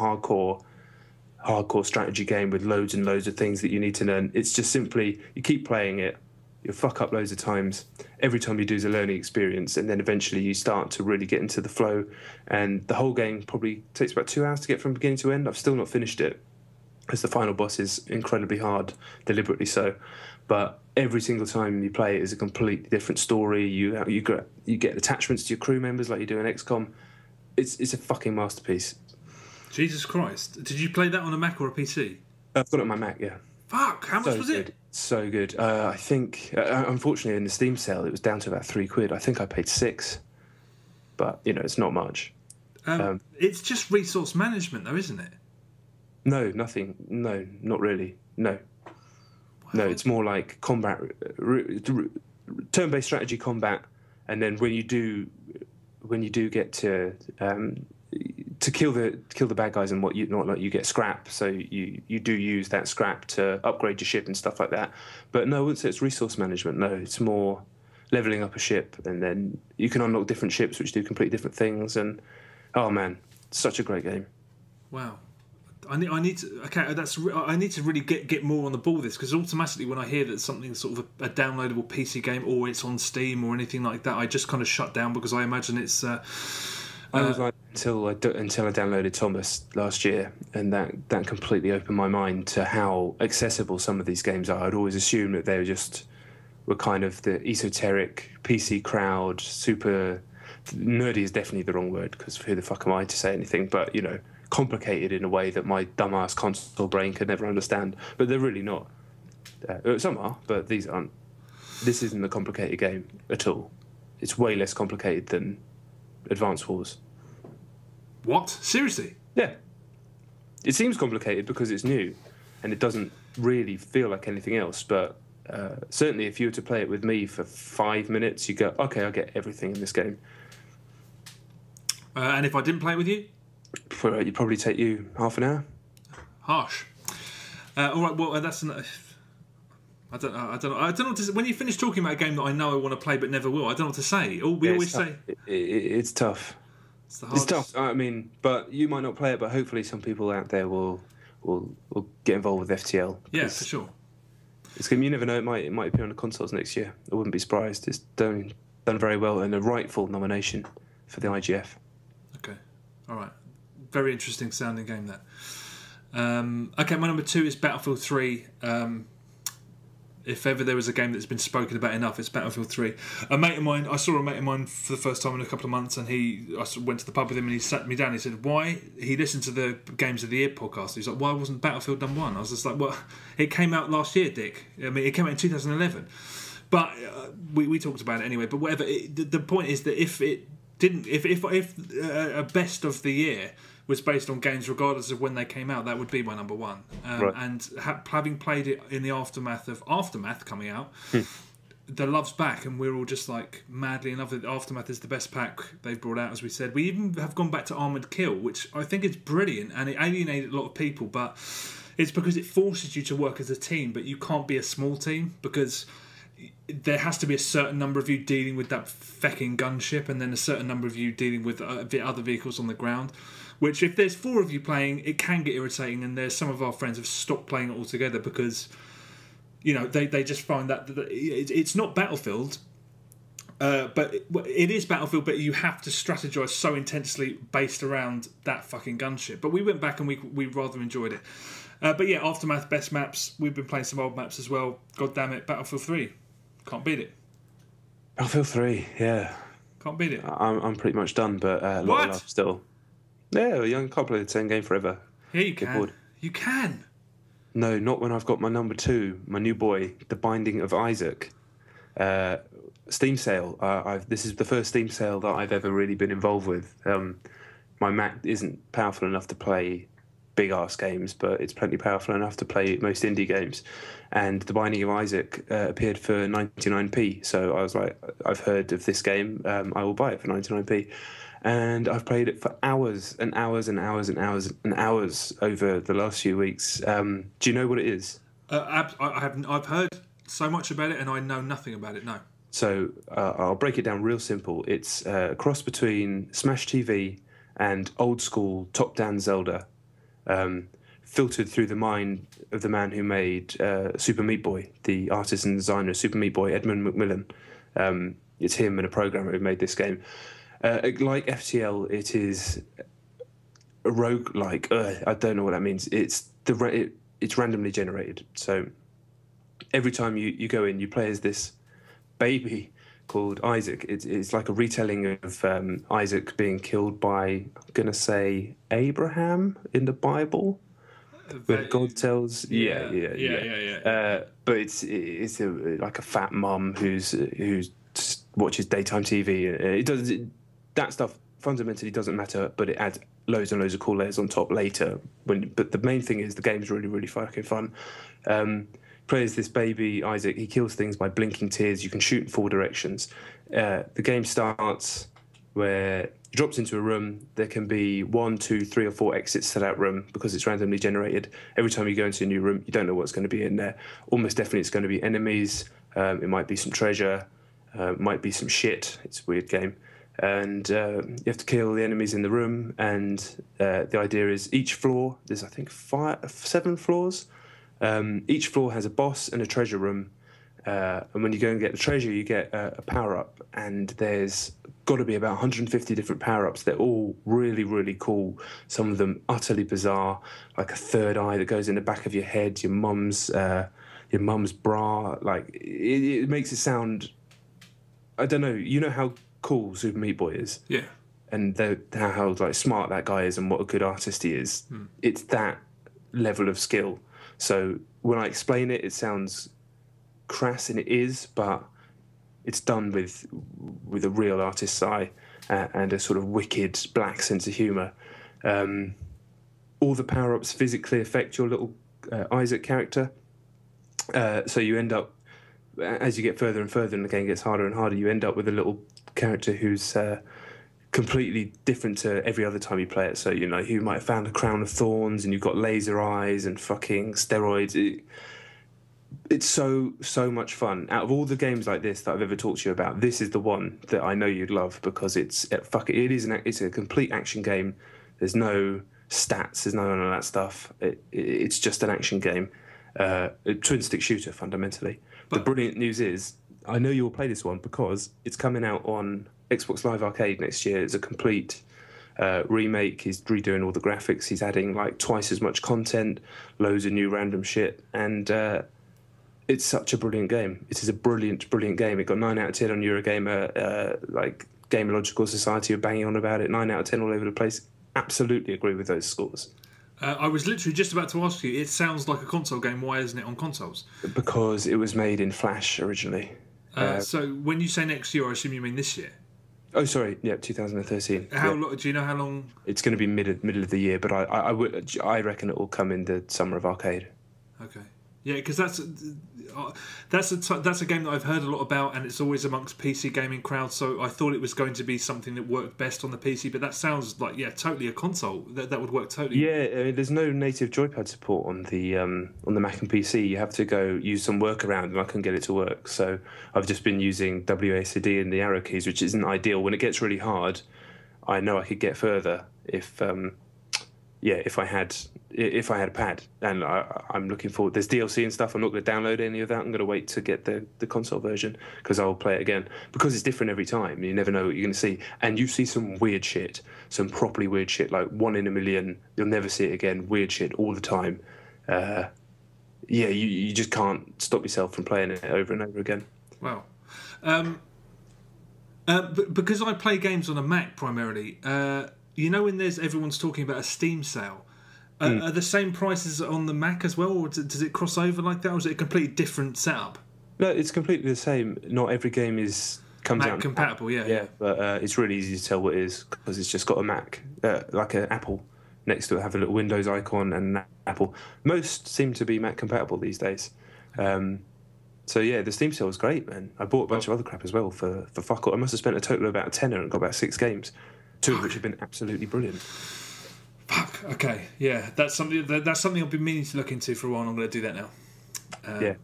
hardcore strategy game with loads and loads of things that you need to learn. It's just simply, you keep playing it, you'll fuck up loads of times. Every time you do is a learning experience, and then eventually you start to really get into the flow. And the whole game probably takes about 2 hours to get from beginning to end. I've still not finished it, because the final boss is incredibly hard, deliberately so. But every single time you play it is a completely different story. You get attachments to your crew members like you do in XCOM. It's a fucking masterpiece. Jesus Christ. Did you play that on a Mac or a PC? I've got it on my Mac, yeah. Fuck, how much was it? So good. I think, unfortunately, in the Steam sale, it was down to about £3. I think I paid £6. But, it's not much. It's just resource management, though, isn't it? No, nothing. No, not really. No. No, it's more like combat, turn-based strategy combat, and then when you do get to kill the bad guys and you get scrap. So you do use that scrap to upgrade your ship and stuff like that. But no, I wouldn't say it's resource management. No, it's more leveling up a ship, and then you can unlock different ships which do completely different things. And oh man, such a great game. Wow. I need to. Okay, I need to really get more on the ball with this, because automatically when I hear that something's sort of a downloadable PC game or it's on Steam or anything like that, I just kind of shut down, because I imagine it's. I was like until I downloaded Thomas last year, and that completely opened my mind to how accessible some of these games are. I'd always assumed that they were kind of the esoteric PC crowd, super nerdy is definitely the wrong word, because who the fuck am I to say anything? But complicated in a way that my dumbass console brain could never understand. But they're really not. Some are, but these aren't. This isn't a complicated game at all. It's way less complicated than Advance Wars. What? Seriously? Yeah. It seems complicated because it's new, and it doesn't really feel like anything else. But certainly, if you were to play it with me for 5 minutes, you go, okay, I get everything in this game. And if I didn't play it with you? It'd probably take you half an hour. Harsh. All right. Well, that's. I don't know. I don't know what to say. When you finish talking about a game that I know I want to play but never will, I don't know what to say. We always say it's tough. It's tough. I mean, but you might not play it, but hopefully some people out there will get involved with FTL. Yeah, for sure. It's going. You never know. It might appear on the consoles next year. I wouldn't be surprised. It's done very well, and a rightful nomination for the IGF. Okay. All right. Very interesting sounding game, that. Okay, my number 2 is Battlefield 3. If ever there was a game that's been spoken about enough, it's Battlefield 3. I saw a mate of mine for the first time in a couple of months, and I went to the pub with him, and he sat me down. He said, "Why?" He listened to the Games of the Year podcast. He's like, "Why wasn't Battlefield number 1?" I was just like, "Well, it came out last year, Dick. I mean, it came out in 2011." But we talked about it anyway. But whatever. The point is that if a best of the year was based on games regardless of when they came out, that would be my number 1. Right. And having played it in the aftermath of Aftermath coming out, the love's back, and we're all just like madly in love with it. Aftermath is the best pack they've brought out, as we said. We even have gone back to Armoured Kill, which I think is brilliant, and it alienated a lot of people, but it's because it forces you to work as a team, but you can't be a small team, because there has to be a certain number of you dealing with that fecking gunship, and then a certain number of you dealing with the other vehicles on the ground. Which, if there's 4 of you playing, it can get irritating. And there's some of our friends have stopped playing it altogether because, they just find that it's not Battlefield, but it is Battlefield. But you have to strategize so intensely based around that fucking gunship. But we went back and we rather enjoyed it. But yeah, Aftermath, best maps. We've been playing some old maps as well. God damn it, Battlefield 3. Can't beat it. Battlefield 3, yeah. Can't beat it. I'm pretty much done, but a lot of love still. Yeah, I can't play the same game forever. Yeah, you can. You can. No, not when I've got my number 2, my new boy, The Binding of Isaac. Steam sale. This is the first Steam sale that I've ever really been involved with. My Mac isn't powerful enough to play big-ass games, but it's plenty powerful enough to play most indie games. And The Binding of Isaac appeared for 99p, so I was like, I've heard of this game, I will buy it for 99p. And I've played it for hours and hours and hours and hours and hours over the last few weeks. Do you know what it is? I've heard so much about it, and I know nothing about it. No. So I'll break it down real simple. It's a cross between Smash TV and old school top-down Zelda, filtered through the mind of the man who made Super Meat Boy, the artist and designer of Super Meat Boy, Edmund McMillan. It's him and a programmer who made this game. Like FTL, it is a roguelike. I don't know what that means. It's randomly generated. So every time you go in, you play as this baby called Isaac. It's like a retelling of Isaac being killed by, I'm going to say, Abraham in the Bible. When God tells... Yeah. But it's like a fat mum who's watches daytime TV. That stuff fundamentally doesn't matter, but it adds loads and loads of cool layers on top later. But the main thing is the game's really, really fucking fun. Plays this baby Isaac. He kills things by blinking tears. You can shoot in 4 directions. The game starts where he drops into a room. There can be 1, 2, 3 or 4 exits to that room because it's randomly generated. Every time you go into a new room, you don't know what's going to be in there. Almost definitely it's going to be enemies. It might be some treasure. Might be some shit. It's a weird game. and you have to kill the enemies in the room. And the idea is each floor, there's I think 7 floors. Each floor has a boss and a treasure room. And when you go and get the treasure, you get a power-up, and there's got to be about 150 different power-ups. They're all really, really cool. Some of them utterly bizarre, like a third eye that goes in the back of your head, your mum's bra. Like, it makes it sound... I don't know. You know how cool Super Meat Boy is? Yeah. And how like smart that guy is and what a good artist he is. It's that level of skill. So when I explain it, it sounds... crass, and it is, but it's done with a real artist's eye and a sort of wicked black sense of humour. All the power-ups physically affect your little Isaac character, so you end up, as you get further and further and the game gets harder and harder, you end up with a little character who's completely different to every other time you play it. So, you know, you might have found a crown of thorns and you've got laser eyes and fucking steroids. It's so much fun. Out of all the games like this that I've ever talked to you about, this is the one that I know you'd love, because it's a complete action game. There's no stats, there's none of that stuff. It's just an action game, a twin stick shooter fundamentally. But the brilliant news is, I know you will play this one because it's coming out on Xbox Live Arcade next year. It's a complete remake. He's redoing all the graphics. He's adding like twice as much content, loads of new random shit, and it's such a brilliant game. It is a brilliant, brilliant game. It got 9 out of 10 on Eurogamer, like Gameological Society are banging on about it. 9 out of 10 all over the place. Absolutely agree with those scores. I was literally just about to ask you, it sounds like a console game. Why isn't it on consoles? Because it was made in Flash originally. So when you say next year, I assume you mean this year? Oh, sorry. Yeah, 2013. Do you know how long? It's going to be middle of the year, but I reckon it will come in the summer of Arcade. Okay. Yeah, because that's a game that I've heard a lot about, and it's always amongst PC gaming crowds. So I thought it was going to be something that worked best on the PC, but that sounds like totally a console that would work totally. Yeah, I mean, there's no native joypad support on the Mac and PC. You have to go use some workaround, and I couldn't get it to work. So I've just been using WASD and the arrow keys, which isn't ideal. When it gets really hard, I know I could get further if I had a pad, and I'm looking forward. There's DLC and stuff. I'm not going to download any of that. I'm going to wait to get the console version, because I'll play it again, because it's different every time. You never know what you're going to see, and you see some weird shit, some properly weird shit, like 1 in a million. You'll never see it again. Weird shit all the time. You just can't stop yourself from playing it over and over again. Wow. Because I play games on a Mac primarily. When everyone's talking about a Steam sale, are the same prices on the Mac as well, or does it cross over like that, or is it a completely different setup? No, it's completely the same. Not every game comes Mac out compatible, yeah. But it's really easy to tell what it is, because it's just got a Mac, like an Apple next to it, have a little Windows icon and an Apple. Most seem to be Mac compatible these days. So yeah, the Steam sale was great, man. I bought a bunch of other crap as well for fuck all. I must have spent a total of about a tenner and got about 6 games. 2 of which have been absolutely brilliant. Fuck. Okay. Yeah, that's something I've been meaning to look into for a while. And I'm going to do that now.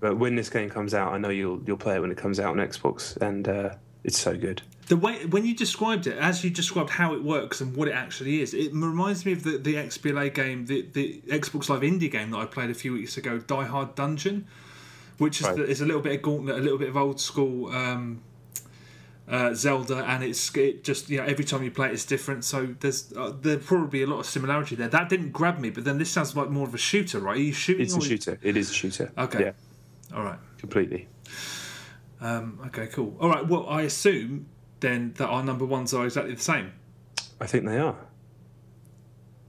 But when this game comes out, I know you'll play it when it comes out on Xbox, and it's so good. The way when you described it, as you described how it works and what it actually is, it reminds me of the XBLA game, the Xbox Live indie game that I played a few weeks ago, Die Hard Dungeon, which is a little bit of Gauntlet, a little bit of old school. Zelda, and it just every time you play it, it's different. So there's probably a lot of similarity there. That didn't grab me, but then this sounds like more of a shooter, right? Are you shooting? It's a shooter. It is a shooter. Okay. Yeah. All right. Completely. Okay. Cool. All right. Well, I assume then that our number ones are exactly the same. I think they are.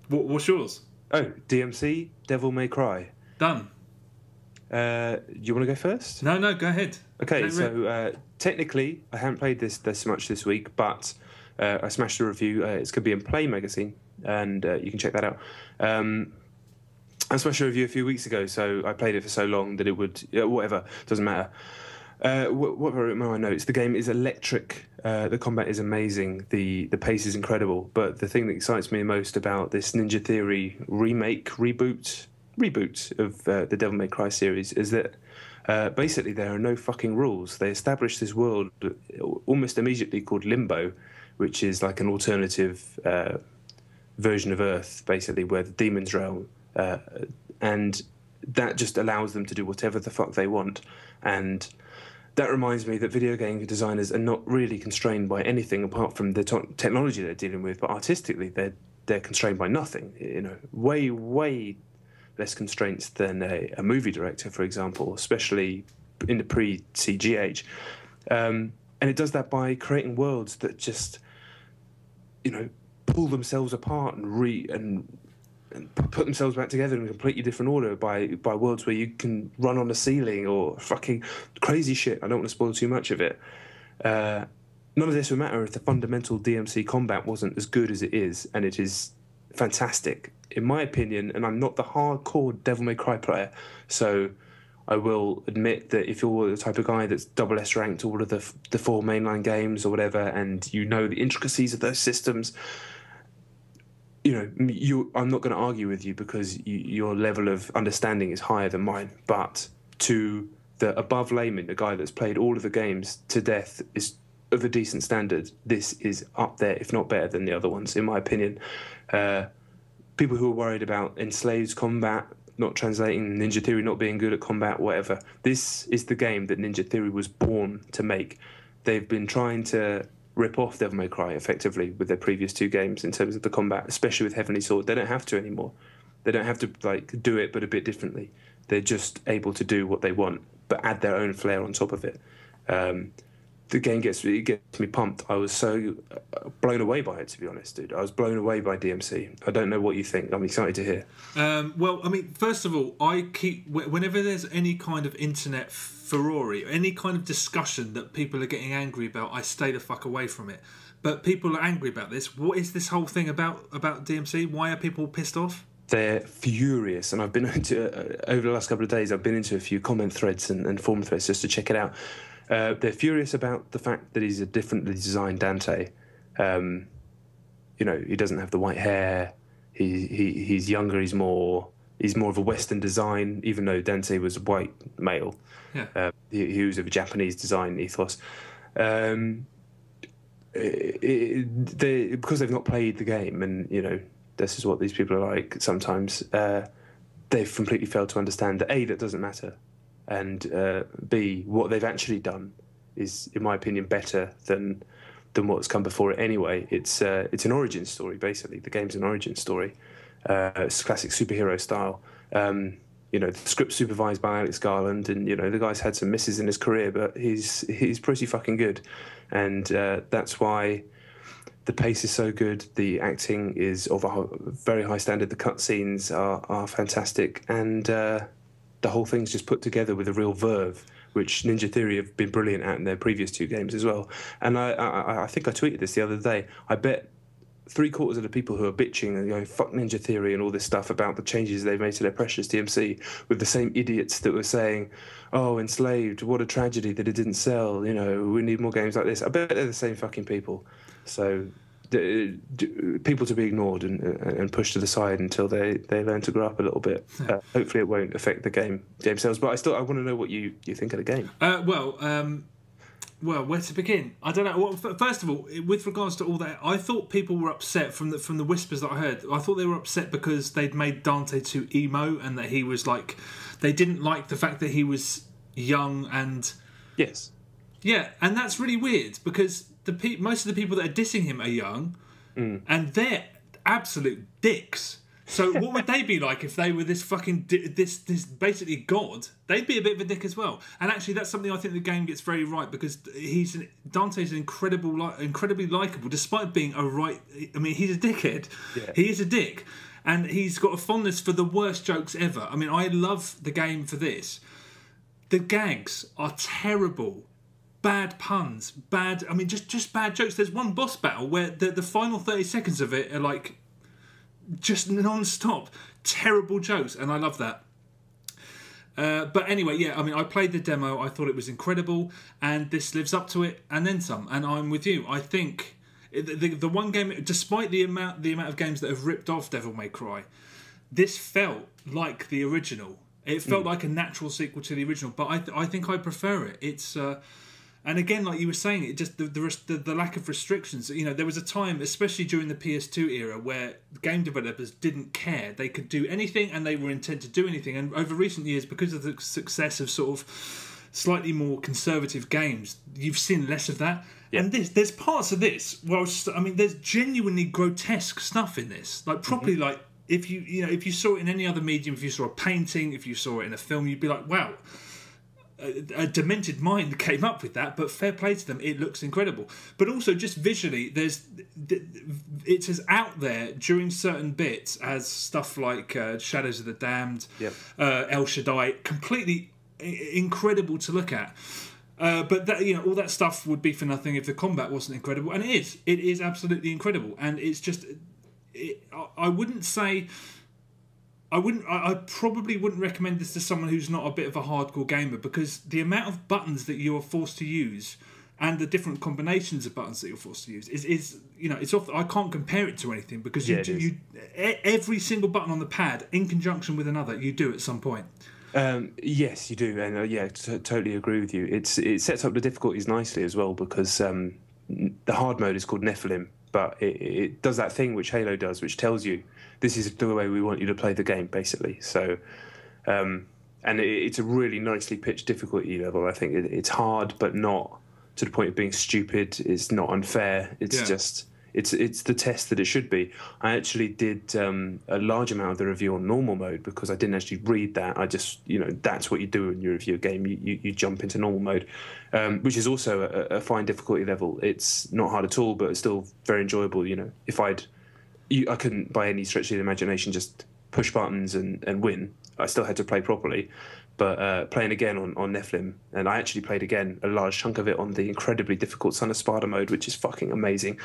What's yours? Oh, DMC, Devil May Cry. Done. You want to go first? No, go ahead. Okay, so technically, I haven't played this much this week, but I smashed a review. It's going to be in Play magazine, and you can check that out. I smashed a review a few weeks ago, so I played it for so long that it would... whatever, doesn't matter. What were my notes? The game is electric. The combat is amazing. The pace is incredible. But the thing that excites me most about this Ninja Theory reboot of the Devil May Cry series is that basically there are no fucking rules. They established this world almost immediately called Limbo, which is like an alternative version of Earth, basically, where the demons realm, and that just allows them to do whatever the fuck they want. And that reminds me that video game designers are not really constrained by anything apart from the technology they're dealing with, but artistically they're constrained by nothing. You know, way less constraints than a movie director, for example, especially in the pre-CG age. And it does that by creating worlds that just, you know, pull themselves apart and put themselves back together in a completely different order by worlds where you can run on a ceiling or fucking crazy shit. I don't want to spoil too much of it. None of this would matter if the fundamental DMC combat wasn't as good as it is, and it is fantastic, in my opinion. And I'm not the hardcore Devil May Cry player, so I will admit that if you're the type of guy that's double S ranked all of the 4 mainline games or whatever, and you know the intricacies of those systems, you know, I'm not going to argue with you because your level of understanding is higher than mine. But to the above layman, the guy that's played all of the games to death, is of a decent standard. This is up there, if not better than the other ones, in my opinion. People who are worried about Enslaved's combat not translating, Ninja Theory not being good at combat, whatever. This is the game that Ninja Theory was born to make. They've been trying to rip off Devil May Cry effectively with their previous 2 games in terms of the combat, especially with Heavenly Sword. They don't have to anymore. They don't have to like do it, but a bit differently. They're just able to do what they want, but add their own flair on top of it. The game gets me pumped. I was so blown away by it, to be honest, dude. I was blown away by DMC. I don't know what you think. I'm excited to hear. Well, I mean, first of all, whenever there's any kind of internet furore, any kind of discussion that people are getting angry about, I stay the fuck away from it. But people are angry about this. What is this whole thing about DMC? Why are people pissed off? They're furious, and I've been into over the last couple of days. I've been into a few comment threads and forum threads just to check it out. They're furious about the fact that he's a differently designed Dante. You know, he doesn't have the white hair. He's younger. He's more of a Western design, even though Dante was a white male. Yeah. He was of a Japanese design ethos. Because they've not played the game, and you know, this is what these people are like sometimes. They've completely failed to understand that A, that doesn't matter, and B, what they've actually done is, in my opinion, better than what's come before it anyway. It's an origin story, basically. The game's an origin story. It's classic superhero style. You know, the script's supervised by Alex Garland, and you know, the guy's had some misses in his career, but he's pretty fucking good, and that's why the pace is so good. The acting is of a very high standard. The cutscenes are fantastic, and the whole thing's just put together with a real verve, which Ninja Theory have been brilliant at in their previous 2 games as well. And I think I tweeted this the other day. I bet 3/4 of the people who are bitching and going fuck Ninja Theory and all this stuff about the changes they've made to their precious DMC with the same idiots that were saying, oh, Enslaved, what a tragedy that it didn't sell, you know, we need more games like this. I bet they're the same fucking people. So people to be ignored and pushed to the side until they learn to grow up a little bit. Hopefully it won't affect the game sales, but I want to know what you think of the game. Well, where to begin? I don't know. Well, first of all, with regards to all that, I thought people were upset from the whispers that I heard. I thought they were upset because they'd made Dante too emo, and that he was like, they didn't like the fact that he was young and yes, yeah, and that's really weird because most of the people that are dissing him are young, and they're absolute dicks. So what would they be like if they were this fucking this basically god? They'd be a bit of a dick as well. And actually, that's something I think the game gets very right, because Dante's incredibly likable, despite being a right. I mean, he's a dickhead. Yeah. He is a dick, and he's got a fondness for the worst jokes ever. I mean, I love the game for this. The gags are terrible. Bad puns, I mean, just bad jokes. There's one boss battle where the final 30 seconds of it are like just non-stop terrible jokes, and I love that. But anyway, yeah, I mean, I played the demo. I thought it was incredible, and this lives up to it and then some. And I'm with you. I think the one game, despite the amount of games that have ripped off Devil May Cry, this felt like the original. It felt like a natural sequel to the original, but I think I prefer it. It's And again, like you were saying, it just the lack of restrictions. You know, there was a time, especially during the PS2 era, where game developers didn't care. They could do anything, and they were intent to do anything. And over recent years, because of the success of sort of slightly more conservative games, you've seen less of that. Yeah. And there's parts of this. Well, I mean, there's genuinely grotesque stuff in this. Like properly, like if you saw it in any other medium, if you saw a painting, if you saw it in a film, you'd be like, wow. A demented mind came up with that, but fair play to them, it looks incredible. But also just visually, it's as out there during certain bits as stuff like Shadows of the Damned, El Shaddai, completely incredible to look at. But that, all that stuff would be for nothing if the combat wasn't incredible, and it is absolutely incredible. And it's just, I wouldn't say. I probably wouldn't recommend this to someone who's not a bit of a hardcore gamer, because the amount of buttons that you are forced to use and the different combinations of buttons that you're forced to use is it's off. I can't compare it to anything, because you every single button on the pad in conjunction with another you do at some point. Yes, you do, and totally agree with you. It sets up the difficulties nicely as well, because the hard mode is called Nephilim, but it does that thing which Halo does, which tells you this is the way we want you to play the game, basically. So, and it's a really nicely pitched difficulty level. I think it's hard, but not to the point of being stupid. It's not unfair. It's just it's the test that it should be. I actually did a large amount of the review on normal mode, because I didn't actually read that. I just that's what you do when you review a game. You jump into normal mode, which is also a fine difficulty level. It's not hard at all, but it's still very enjoyable. If I couldn't by any stretch of the imagination just push buttons and win. I still had to play properly. But playing again on Nephilim, and I actually played again a large chunk of it on the incredibly difficult Son of Sparta mode, which is fucking amazing.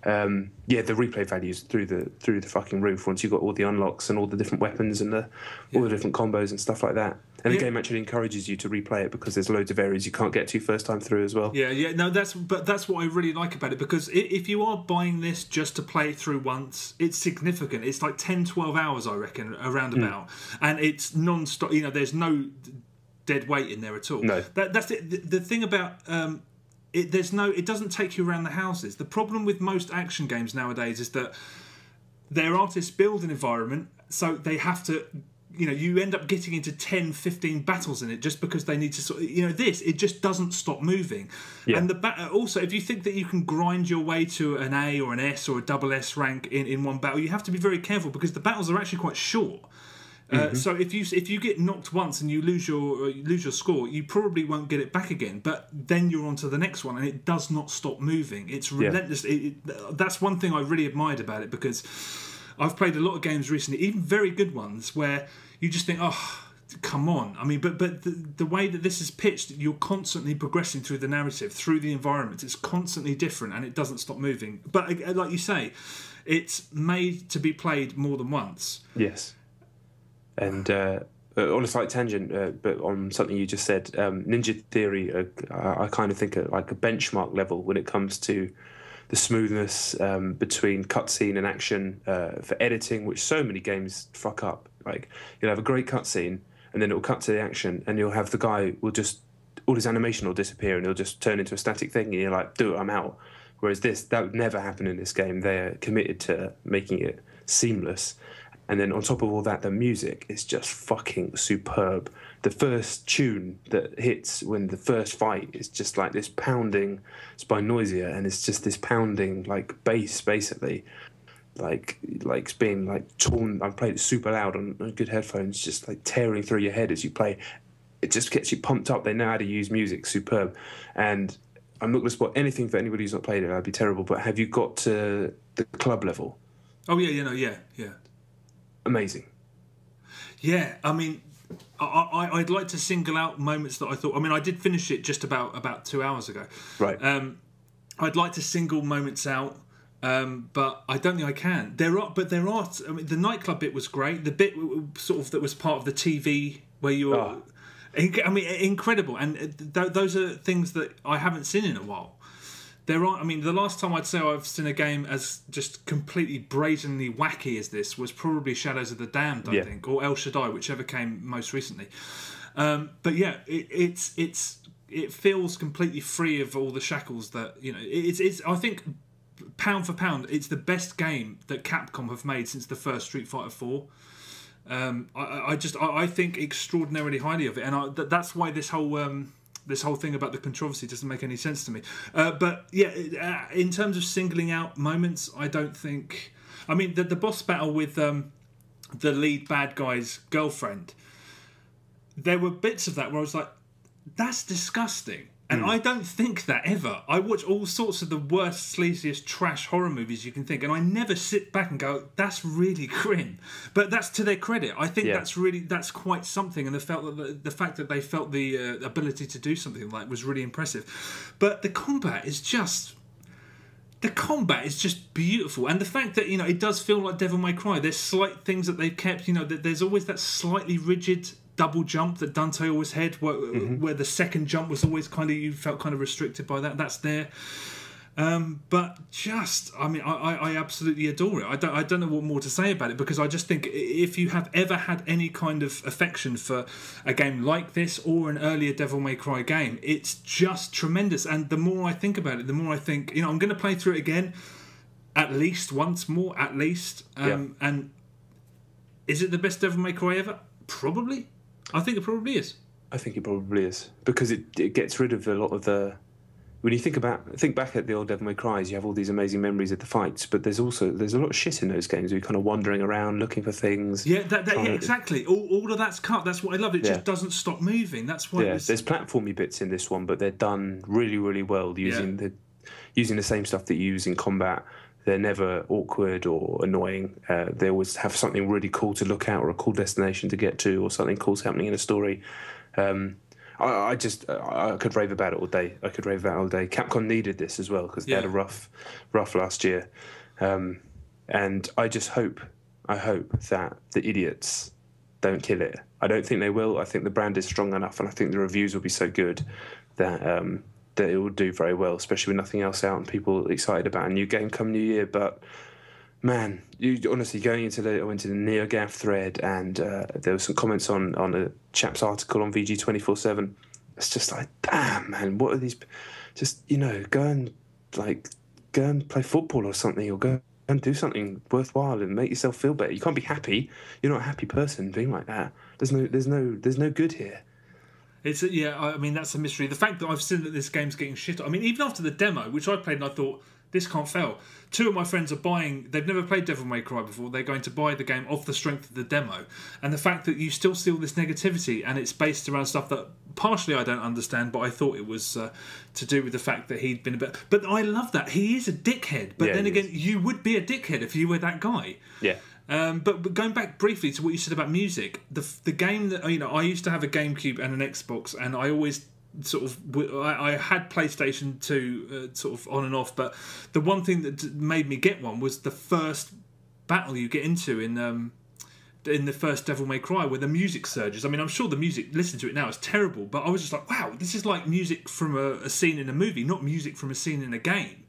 The replay values through the fucking roof once you've got all the unlocks and all the different weapons and all the different combos and stuff like that. And the game actually encourages you to replay it, because there's loads of areas you can't get to first time through as well. No, that's what I really like about it, because if you are buying this just to play it through once, it's significant. It's like 10-12 hours, I reckon, around about, and it's non-stop. There's no dead weight in there at all. No, that's it. The thing about it doesn't take you around the houses. The problem with most action games nowadays is that their artists build an environment, so they have to. You end up getting into 10, 15 battles in it just because they need to it just doesn't stop moving. Yeah. And also, if you think that you can grind your way to an A or an S or a double S rank in one battle, you have to be very careful, because the battles are actually quite short. So if you get knocked once and you lose your score, you probably won't get it back again. But then you're on to the next one, and it does not stop moving. It's relentless. That's one thing I really admired about it, because I've played a lot of games recently, even very good ones, where you just think, oh, come on. I mean, but the way that this is pitched, you're constantly progressing through the narrative, through the environment. It's constantly different, and it doesn't stop moving. But like you say, it's made to be played more than once. Yes. And on a slight tangent, but on something you just said, Ninja Theory, I kind of think like a benchmark level when it comes to the smoothness between cutscene and action for editing, which so many games fuck up. Like, you'll have a great cutscene, and then it'll cut to the action, and you'll have the guy all his animation will disappear, and he'll just turn into a static thing, and you're like, dude, I'm out. Whereas that would never happen in this game. They're committed to making it seamless. And then on top of all that, the music is just fucking superb. The first tune that hits when the first fight is just like this pounding. It's by Noisia, and it's just this pounding like bass, basically. Like it's being like torn. I've played it super loud on good headphones, just like tearing through your head as you play. It just gets you pumped up. They know how to use music, superb. And I'm not going to spoil anything for anybody who's not played it. That'd be terrible. But have you got to the club level? Oh yeah. Amazing. Yeah, I mean, I'd like to single out moments that I thought. I mean, I did finish it just about 2 hours ago. Right. I'd like to single moments out, but I don't think I can. There are. I mean, the nightclub bit was great. The bit sort of that was part of the TV where you're. Oh. I mean, incredible. And those are things that I haven't seen in a while. There are. I mean, the last time I'd say I've seen a game as just completely brazenly wacky as this was probably Shadows of the Damned, I think, or El Shaddai, whichever came most recently. But yeah, it's it feels completely free of all the shackles that it's I think pound for pound it's the best game that Capcom have made since the first Street Fighter 4. I think extraordinarily highly of it, and that's why this whole thing about the controversy doesn't make any sense to me. But yeah, in terms of singling out moments, I don't think. I mean, the boss battle with the lead bad guy's girlfriend, there were bits of that where I was like, that's disgusting. And I don't think that ever. I watch all sorts of the worst, sleaziest trash horror movies you can think, and I never sit back and go, that's really grim. But that's to their credit. I think that's quite something, and the fact that they felt the ability to do something like was really impressive. But the combat is just beautiful, and the fact that it does feel like Devil May Cry. There's slight things that they've kept. There's always that slightly rigid double jump that Dante always had, where the second jump was always you felt kind of restricted by that. That's there. But I absolutely adore it. I don't know what more to say about it, because I just think if you have ever had any kind of affection for a game like this or an earlier Devil May Cry game, it's just tremendous. And the more I think about it, the more I think, I'm going to play through it again at least once more, at least. And is it the best Devil May Cry ever? Probably. I think it probably is. I think it probably is, because it gets rid of a lot of the. When you think back at the old Devil May Cries, you have all these amazing memories of the fights, but there's a lot of shit in those games. You're kind of wandering around looking for things. Yeah, exactly. All of that's cut. That's what I love. It just doesn't stop moving. That's why. Yeah, there's platformy bits in this one, but they're done really, really well using the same stuff that you use in combat. They're never awkward or annoying. They always have something really cool to look at, or a cool destination to get to, or something cool's happening in a story. I could rave about it all day. Capcom needed this as well, because they had a rough last year. And I hope that the idiots don't kill it. I don't think they will. I think the brand is strong enough, and I think the reviews will be so good that it will do very well, especially with nothing else out and people excited about a new game come New Year. But man, you honestly, I went to the NeoGAF thread, and there were some comments on a chap's article on VG 24/7. It's just like, damn, man, what are these? Just go and play football or something, or go and do something worthwhile and make yourself feel better. You can't be happy. You're not a happy person being like that. There's no good here. I mean, that's a mystery. The fact that I've seen that this game's getting shit. I mean, even after the demo, which I played, and I thought, this can't fail. Two of my friends are buying. They've never played Devil May Cry before. They're going to buy the game off the strength of the demo, and the fact that you still see all this negativity, and it's based around stuff that partially I don't understand, but I thought it was to do with the fact that he'd been a bit. But I love that he is a dickhead. But then again, you would be a dickhead if you were that guy. Yeah. But going back briefly to what you said about music, the game that I used to have a GameCube and an Xbox, and I always I had PlayStation 2 sort of on and off, but the one thing that made me get one was the first battle you get into in the first Devil May Cry, where the music surges. I mean, I'm sure the music, listen to it now, is terrible, but I was just like, wow, this is like music from a scene in a movie, not music from a scene in a game.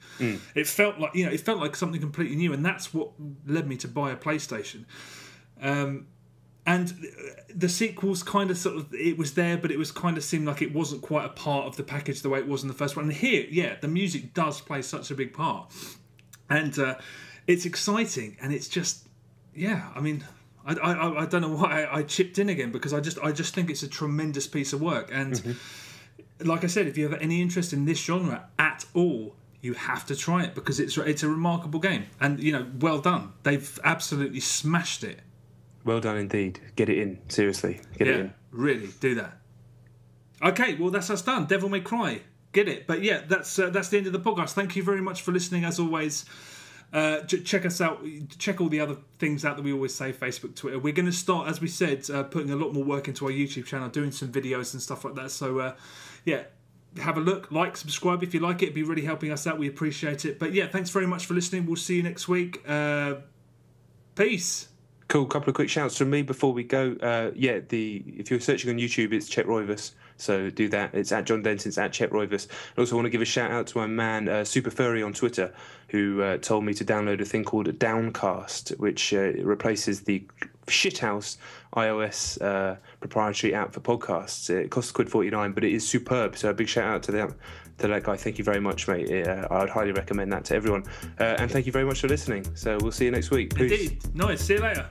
It felt like something completely new, and that's what led me to buy a PlayStation. And the sequels kind of it was there, but it was kind of seemed like it wasn't quite a part of the package the way it was in the first one. And here, the music does play such a big part, and it's exciting, and it's just, I mean, I don't know why I chipped in again, because I just think it's a tremendous piece of work, and like I said, if you have any interest in this genre at all, you have to try it, because it's a remarkable game, and well done. They've absolutely smashed it. Well done indeed. Get it in. Seriously. Get it in. Really, do that. Okay, well, that's us done. Devil May Cry. Get it. But yeah, that's the end of the podcast. Thank you very much for listening, as always. Check us out. Check all the other things out that we always say, Facebook, Twitter. We're going to start, as we said, putting a lot more work into our YouTube channel, doing some videos and stuff like that. So, have a look, like, subscribe if you like it. It'd be really helping us out. We appreciate it. But yeah, thanks very much for listening. We'll see you next week. Peace. Cool. Couple of quick shouts from me before we go. If you're searching on YouTube, it's Chet Roivas, so do that. It's at John Denton, it's at Chet Roivas. I also want to give a shout out to my man Super Furry on Twitter, who told me to download a thing called Downcast, which replaces the shithouse iOS proprietary app for podcasts. It costs £1.49, but it is superb. So a big shout out to that guy. Thank you very much, mate. I'd highly recommend that to everyone. And thank you very much for listening. So we'll see you next week. Peace. Indeed. Nice. See you later.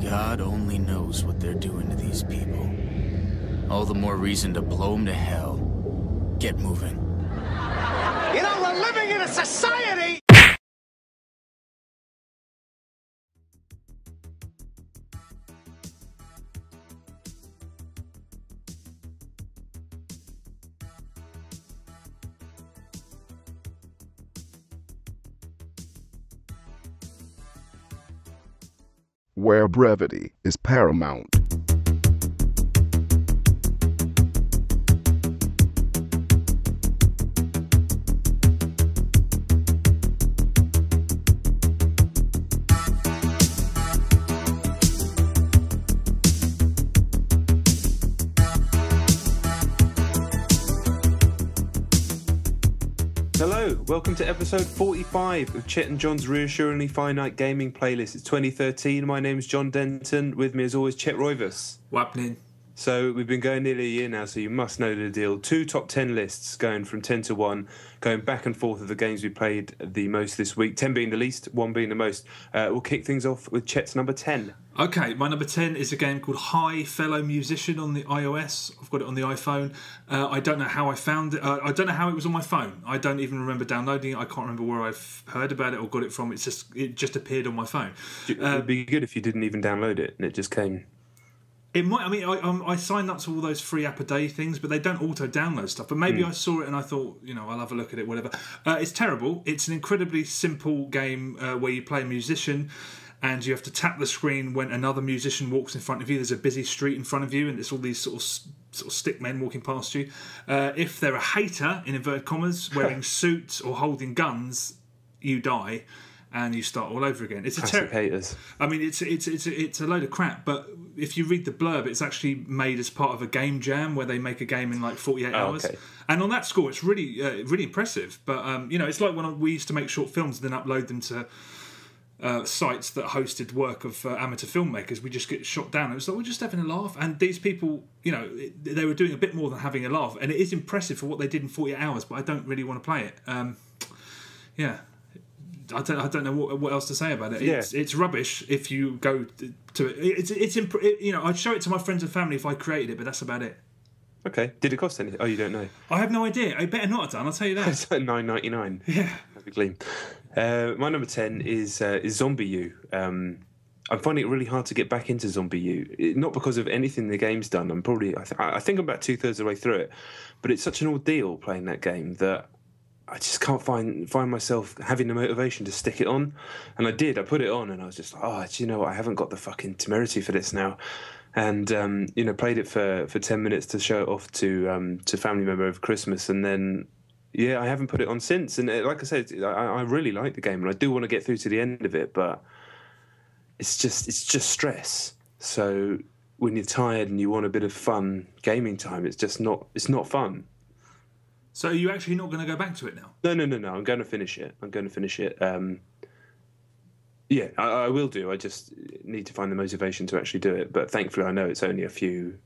God only knows what they're doing to these people. All the more reason to blow them to hell. Get moving. You know, we're living in a society! where brevity is paramount. Hello, welcome to episode 45 of Chet and John's Reassuringly Finite Gaming Playlist. It's 2013. My name's John Denton. With me, as always, Chet Roivas. Wapnin. So we've been going nearly a year now, so you must know the deal. 2 top 10 lists going from 10 to 1, going back and forth of the games we played the most this week. 10 being the least, 1 being the most. We'll kick things off with Chet's number 10. Okay, my number 10 is a game called Hi Fellow Musician on the iOS. I've got it on the iPhone. I don't know how I found it. I don't know how it was on my phone. I don't even remember downloading it. I can't remember where I've heard about it or got it from. It just appeared on my phone. It'd be good if you didn't even download it and it just came. It might. I mean, I signed up to all those free app a day things, but they don't auto download stuff. But maybe I saw it and I thought, I'll have a look at it. Whatever. It's terrible. It's an incredibly simple game where you play a musician, and you have to tap the screen when another musician walks in front of you. There's a busy street in front of you, and it's all these sort of stick men walking past you. If they're a hater, in inverted commas, wearing suits or holding guns, you die. And you start all over again. It's Classic haters. I mean, it's a load of crap. But if you read the blurb, it's actually made as part of a game jam where they make a game in like 48 hours. Okay. And on that score, it's really really impressive. But it's like when we used to make short films and then upload them to sites that hosted work of amateur filmmakers. We just get shot down. It was like we're just having a laugh. And these people, they were doing a bit more than having a laugh. And it is impressive for what they did in 48 hours. But I don't really want to play it. Yeah. I don't know what else to say about it. It's rubbish if you go to it. I'd show it to my friends and family if I created it, but that's about it. Okay. Did it cost anything? Oh, you don't know. I have no idea. I better not have done. I'll tell you that. It's like $9.99. Yeah. That'd be clean. My number 10 is Zombie U. I'm finding it really hard to get back into Zombie U. Not because of anything the game's done. I think I'm about 2/3 of the way through it, but it's such an ordeal playing that game that I just can't find myself having the motivation to stick it on. And I did. I put it on and I was just like, do you know what? I haven't got the fucking temerity for this now. And, played it for 10 minutes to show it off to family member over Christmas. And then, I haven't put it on since. And like I said, I really like the game and I do want to get through to the end of it, but it's just stress. So when you're tired and you want a bit of fun gaming time, it's not fun. So are you actually not going to go back to it now? No. I'm going to finish it. I will do. I just need to find the motivation to actually do it. But thankfully, I know it's only a few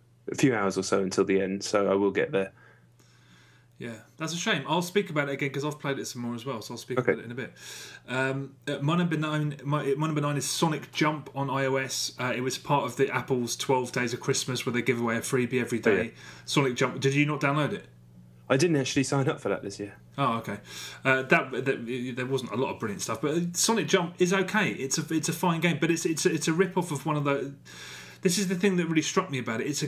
hours or so until the end, so I will get there. Yeah, that's a shame. I'll speak about it again because I've played it some more as well, so I'll speak about it in a bit. My number 9 is Sonic Jump on iOS. It was part of the Apple's 12 Days of Christmas where they give away a freebie every day. Oh, yeah. Sonic Jump. Did you not download it? I didn't actually sign up for that this year. Oh, okay. There wasn't a lot of brilliant stuff, but Sonic Jump is okay. It's a fine game, but it's a rip off of one of the. This is the thing that really struck me about it. It's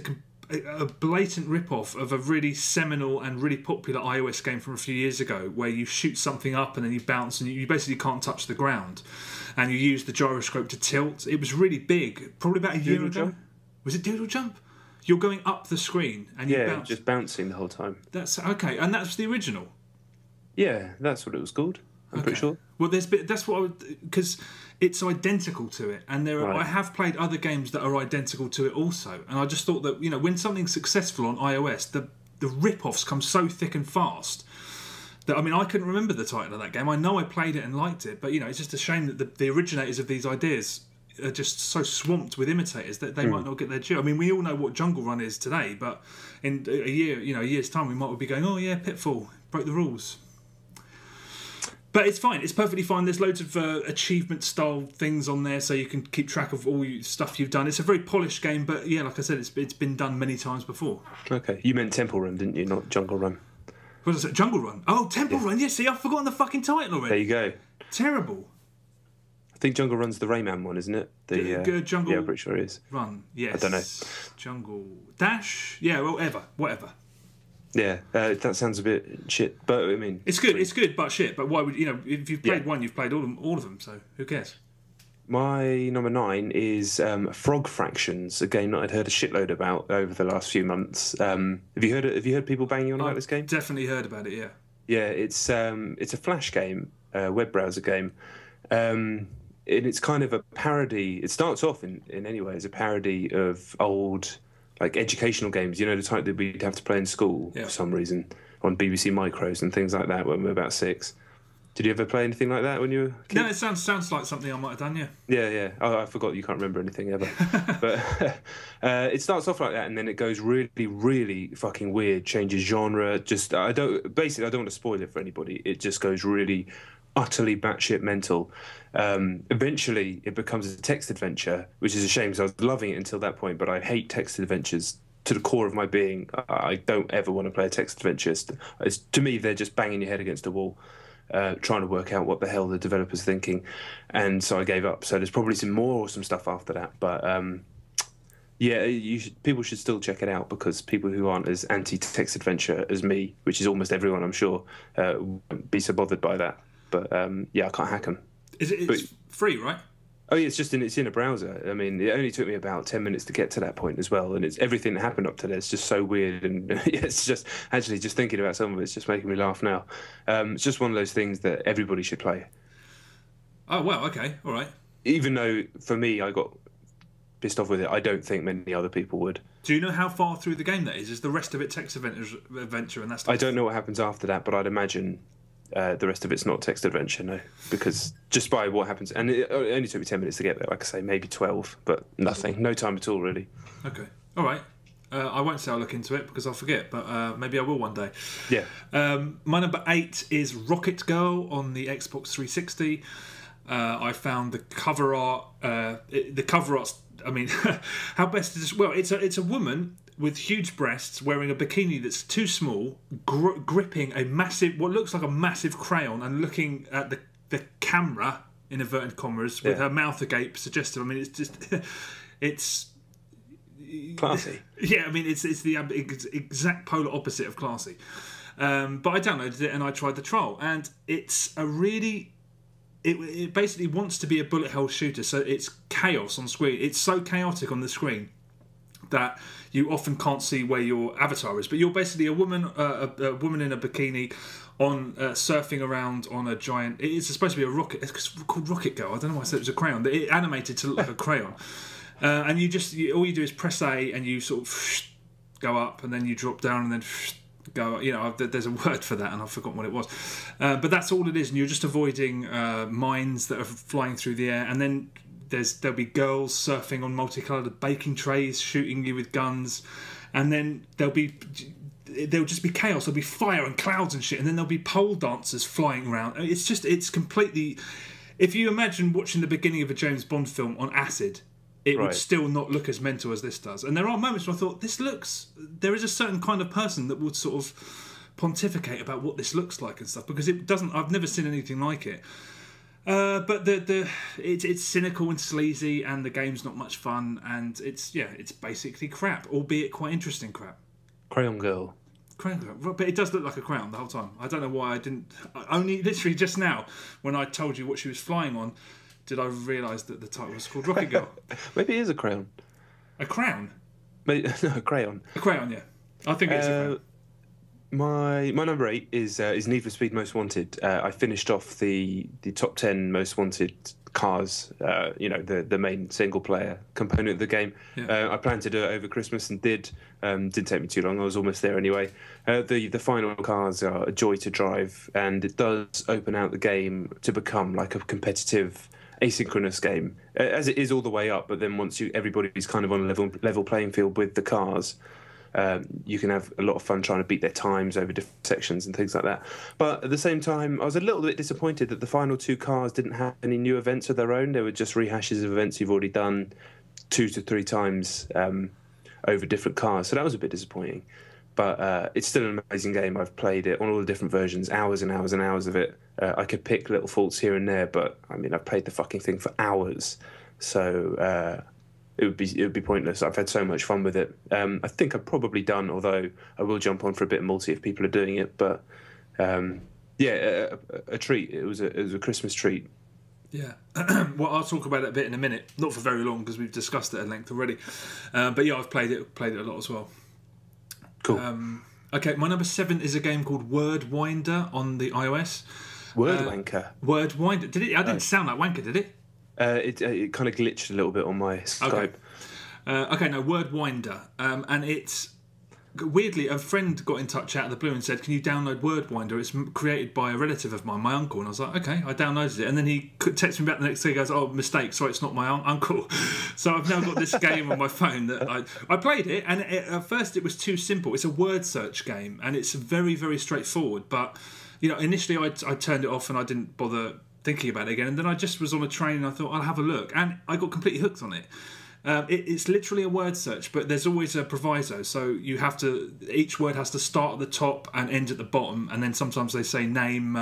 a blatant rip-off of a really seminal and really popular iOS game from a few years ago, where you shoot something up and then you bounce and you basically can't touch the ground, and you use the gyroscope to tilt. It was really big, probably about a year ago. Jump? Was it Doodle Jump? You're going up the screen and you bounce. Just bouncing the whole time. That's okay, and that's the original. Yeah, that's what it was called. I'm pretty sure. Well, that's what I would, because it's identical to it, and I have played other games that are identical to it also, and I just thought that when something's successful on iOS, the rip-offs come so thick and fast that I couldn't remember the title of that game. I know I played it and liked it, but it's just a shame that the originators of these ideas are just so swamped with imitators that they might not get their due. We all know what Jungle Run is today, but in a year's time, we might be going, oh yeah, Pitfall broke the rules. But it's fine. It's perfectly fine. There's loads of achievement-style things on there, so you can keep track of all stuff you've done. It's a very polished game, but yeah, like I said, it's been done many times before. Okay, you meant Temple Run, didn't you? Not Jungle Run. What is it? Jungle Run? Oh, Temple Run. Yeah, see, I've forgotten the fucking title already. There you go. Terrible. I think Jungle Run's the Rayman one, isn't it? Jungle. Yeah, I'm pretty sure it is. Run. Yes. I don't know. Jungle Dash. Yeah, whatever. Yeah, that sounds a bit shit, but it's good. It's good, but shit. But why would if you've played one, you've played all of them. So who cares? My number 9 is Frog Fractions, a game that I'd heard a shitload about over the last few months. Have you heard people banging on about this game? Definitely heard about it. Yeah. Yeah, it's a Flash game, web browser game, and it's kind of a parody. It starts off in any way as a parody of old, like, educational games, the type that we'd have to play in school for some reason, on BBC Micros and things like that when we were about 6. Did you ever play anything like that when you were a kid? No, it sounds like something I might have done, yeah. Yeah. Oh, I forgot you can't remember anything ever. But it starts off like that, and then it goes really, really fucking weird, changes genre. I don't want to spoil it for anybody. It just goes really utterly batshit mental. Eventually, it becomes a text adventure, which is a shame because I was loving it until that point. But I hate text adventures to the core of my being. I don't ever want to play a text adventure. To me, they're just banging your head against a wall, trying to work out what the hell the developer's thinking. And so I gave up. So there's probably some more awesome stuff after that. But people should still check it out, because people who aren't as anti-text adventure as me, which is almost everyone, I'm sure, won't be so bothered by that. But I can't hack them. It's free, right? Oh yeah, it's in a browser. It only took me about 10 minutes to get to that point as well, and it's everything that happened up to there. It's just so weird, and it's just actually just thinking about some of it's just making me laugh now. It's just one of those things that everybody should play. Oh wow, okay, all right. Even though for me, I got pissed off with it, I don't think many other people would. Do you know how far through the game that is? Is the rest of it text adventure and that stuff? I don't know what happens after that, but I'd imagine the rest of it's not text adventure, no, because just by what happens, and it only took me 10 minutes to get there, like I say, maybe 12, but nothing, no time at all, really. Okay, all right. I won't say I'll look into it because I'll forget, but maybe I will one day. Yeah. My number 8 is Rocket Girl on the Xbox 360. I found the cover art. The cover art's, how best to just... Well, it's a woman with huge breasts wearing a bikini that's too small, gripping a massive, what looks like a massive crayon, and looking at the camera, in inverted commas, with her mouth agape, suggestive. It's just... it's... Classy. Yeah, it's the exact polar opposite of classy. But I downloaded it and I tried the trial, and it's a really... It basically wants to be a bullet hell shooter, so it's chaos on screen. It's so chaotic on the screen that you often can't see where your avatar is. But you're basically a woman in a bikini on surfing around on a giant... It's supposed to be a rocket. It's called Rocket Girl. I don't know why I said it was a crayon. It animated to look like a crayon. And all you do is press A and you sort of go up, and then you drop down, and then go. There's a word for that, and I've forgotten what it was. But that's all it is, and you're just avoiding mines that are flying through the air, and then there'll be girls surfing on multicoloured baking trays, shooting you with guns, and then there'll just be chaos. There'll be fire and clouds and shit, and then there'll be pole dancers flying around. It's completely... If you imagine watching the beginning of a James Bond film on acid, it would still not look as mental as this does. And there are moments where I thought, there is a certain kind of person that would sort of pontificate about what this looks like and stuff, because it doesn't... I've never seen anything like it. But it's cynical and sleazy, and the game's not much fun, and it's basically crap, albeit quite interesting crap. Crayon Girl. Crayon Girl, but it does look like a crown the whole time. I don't know why I didn't. Only literally just now, when I told you what she was flying on, did I realise that the title was called Rocket Girl. Maybe it is a crayon. A crown? Maybe, no, a crayon. A crayon, yeah. I think it's a crown. My number 8 is Need for Speed Most Wanted. I finished off the top 10 Most Wanted cars, the main single player component of the game. Yeah. I planned to do it over Christmas and did. Didn't take me too long. I was almost there anyway. The final cars are a joy to drive, and it does open out the game to become like a competitive asynchronous game, as it is all the way up. But then once everybody's kind of on a level playing field with the cars, you can have a lot of fun trying to beat their times over different sections and things like that. But at the same time, I was a little bit disappointed that the final 2 cars didn't have any new events of their own. They were just rehashes of events you've already done 2 to 3 times over different cars. So that was a bit disappointing. But it's still an amazing game. I've played it on all the different versions, hours and hours and hours of it. I could pick little faults here and there, but I mean, I've played the fucking thing for hours. So it would be pointless. I've had so much fun with it. I think I'm probably done, although I will jump on for a bit of multi if people are doing it. But a treat. It was a Christmas treat. Yeah. Well, I'll talk about it a bit in a minute. Not for very long because we've discussed it at length already. But yeah, I've played it a lot as well. Cool. Okay, my number 7 is a game called Word Winder on the iOS. Word Wanker. Word Winder. Did it? I didn't sound like wanker, did it? It kind of glitched a little bit on my Skype. Okay, no, Word Winder. And it's... Weirdly, a friend got in touch out of the blue and said, can you download Word Winder? It's created by a relative of mine, my uncle. And I was like, okay, I downloaded it. And then he texted me back the next day. He goes, oh, mistake, sorry, it's not my uncle. So I've now got this game on my phone that I played it. And at first it was too simple. It's a word search game. And it's very, very straightforward. But, initially I turned it off and I didn't bother thinking about it again. And then I just was on a train and I thought, I'll have a look. And I got completely hooked on it. It's literally a word search, but there's always a proviso. So each word has to start at the top and end at the bottom, and then sometimes they say name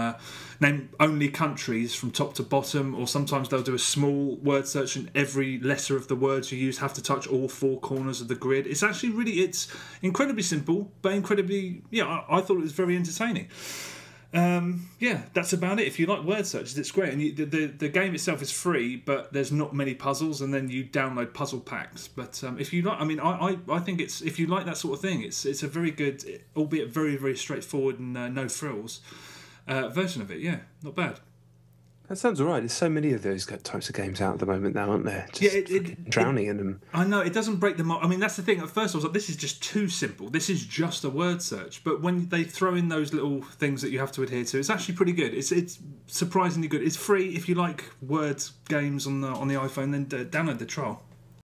only countries from top to bottom, or sometimes they'll do a small word search and every letter of the words you use have to touch all 4 corners of the grid. It's actually it's incredibly simple, but incredibly, I thought it was very entertaining. That's about it. If you like word searches, it's great. And the game itself is free, but there's not many puzzles, and then you download puzzle packs. But if you like, I think if you like that sort of thing, it's a very good, albeit very, very straightforward and no frills version of it. Yeah, not bad. That sounds all right. There's so many of those types of games out at the moment now, aren't there? Just drowning in them. I know, it doesn't break them up. I mean, that's the thing. At first I was like, this is just too simple. This is just a word search. But when they throw in those little things that you have to adhere to, it's actually pretty good. It's surprisingly good. It's free. If you like word games on the iPhone, then download the trial.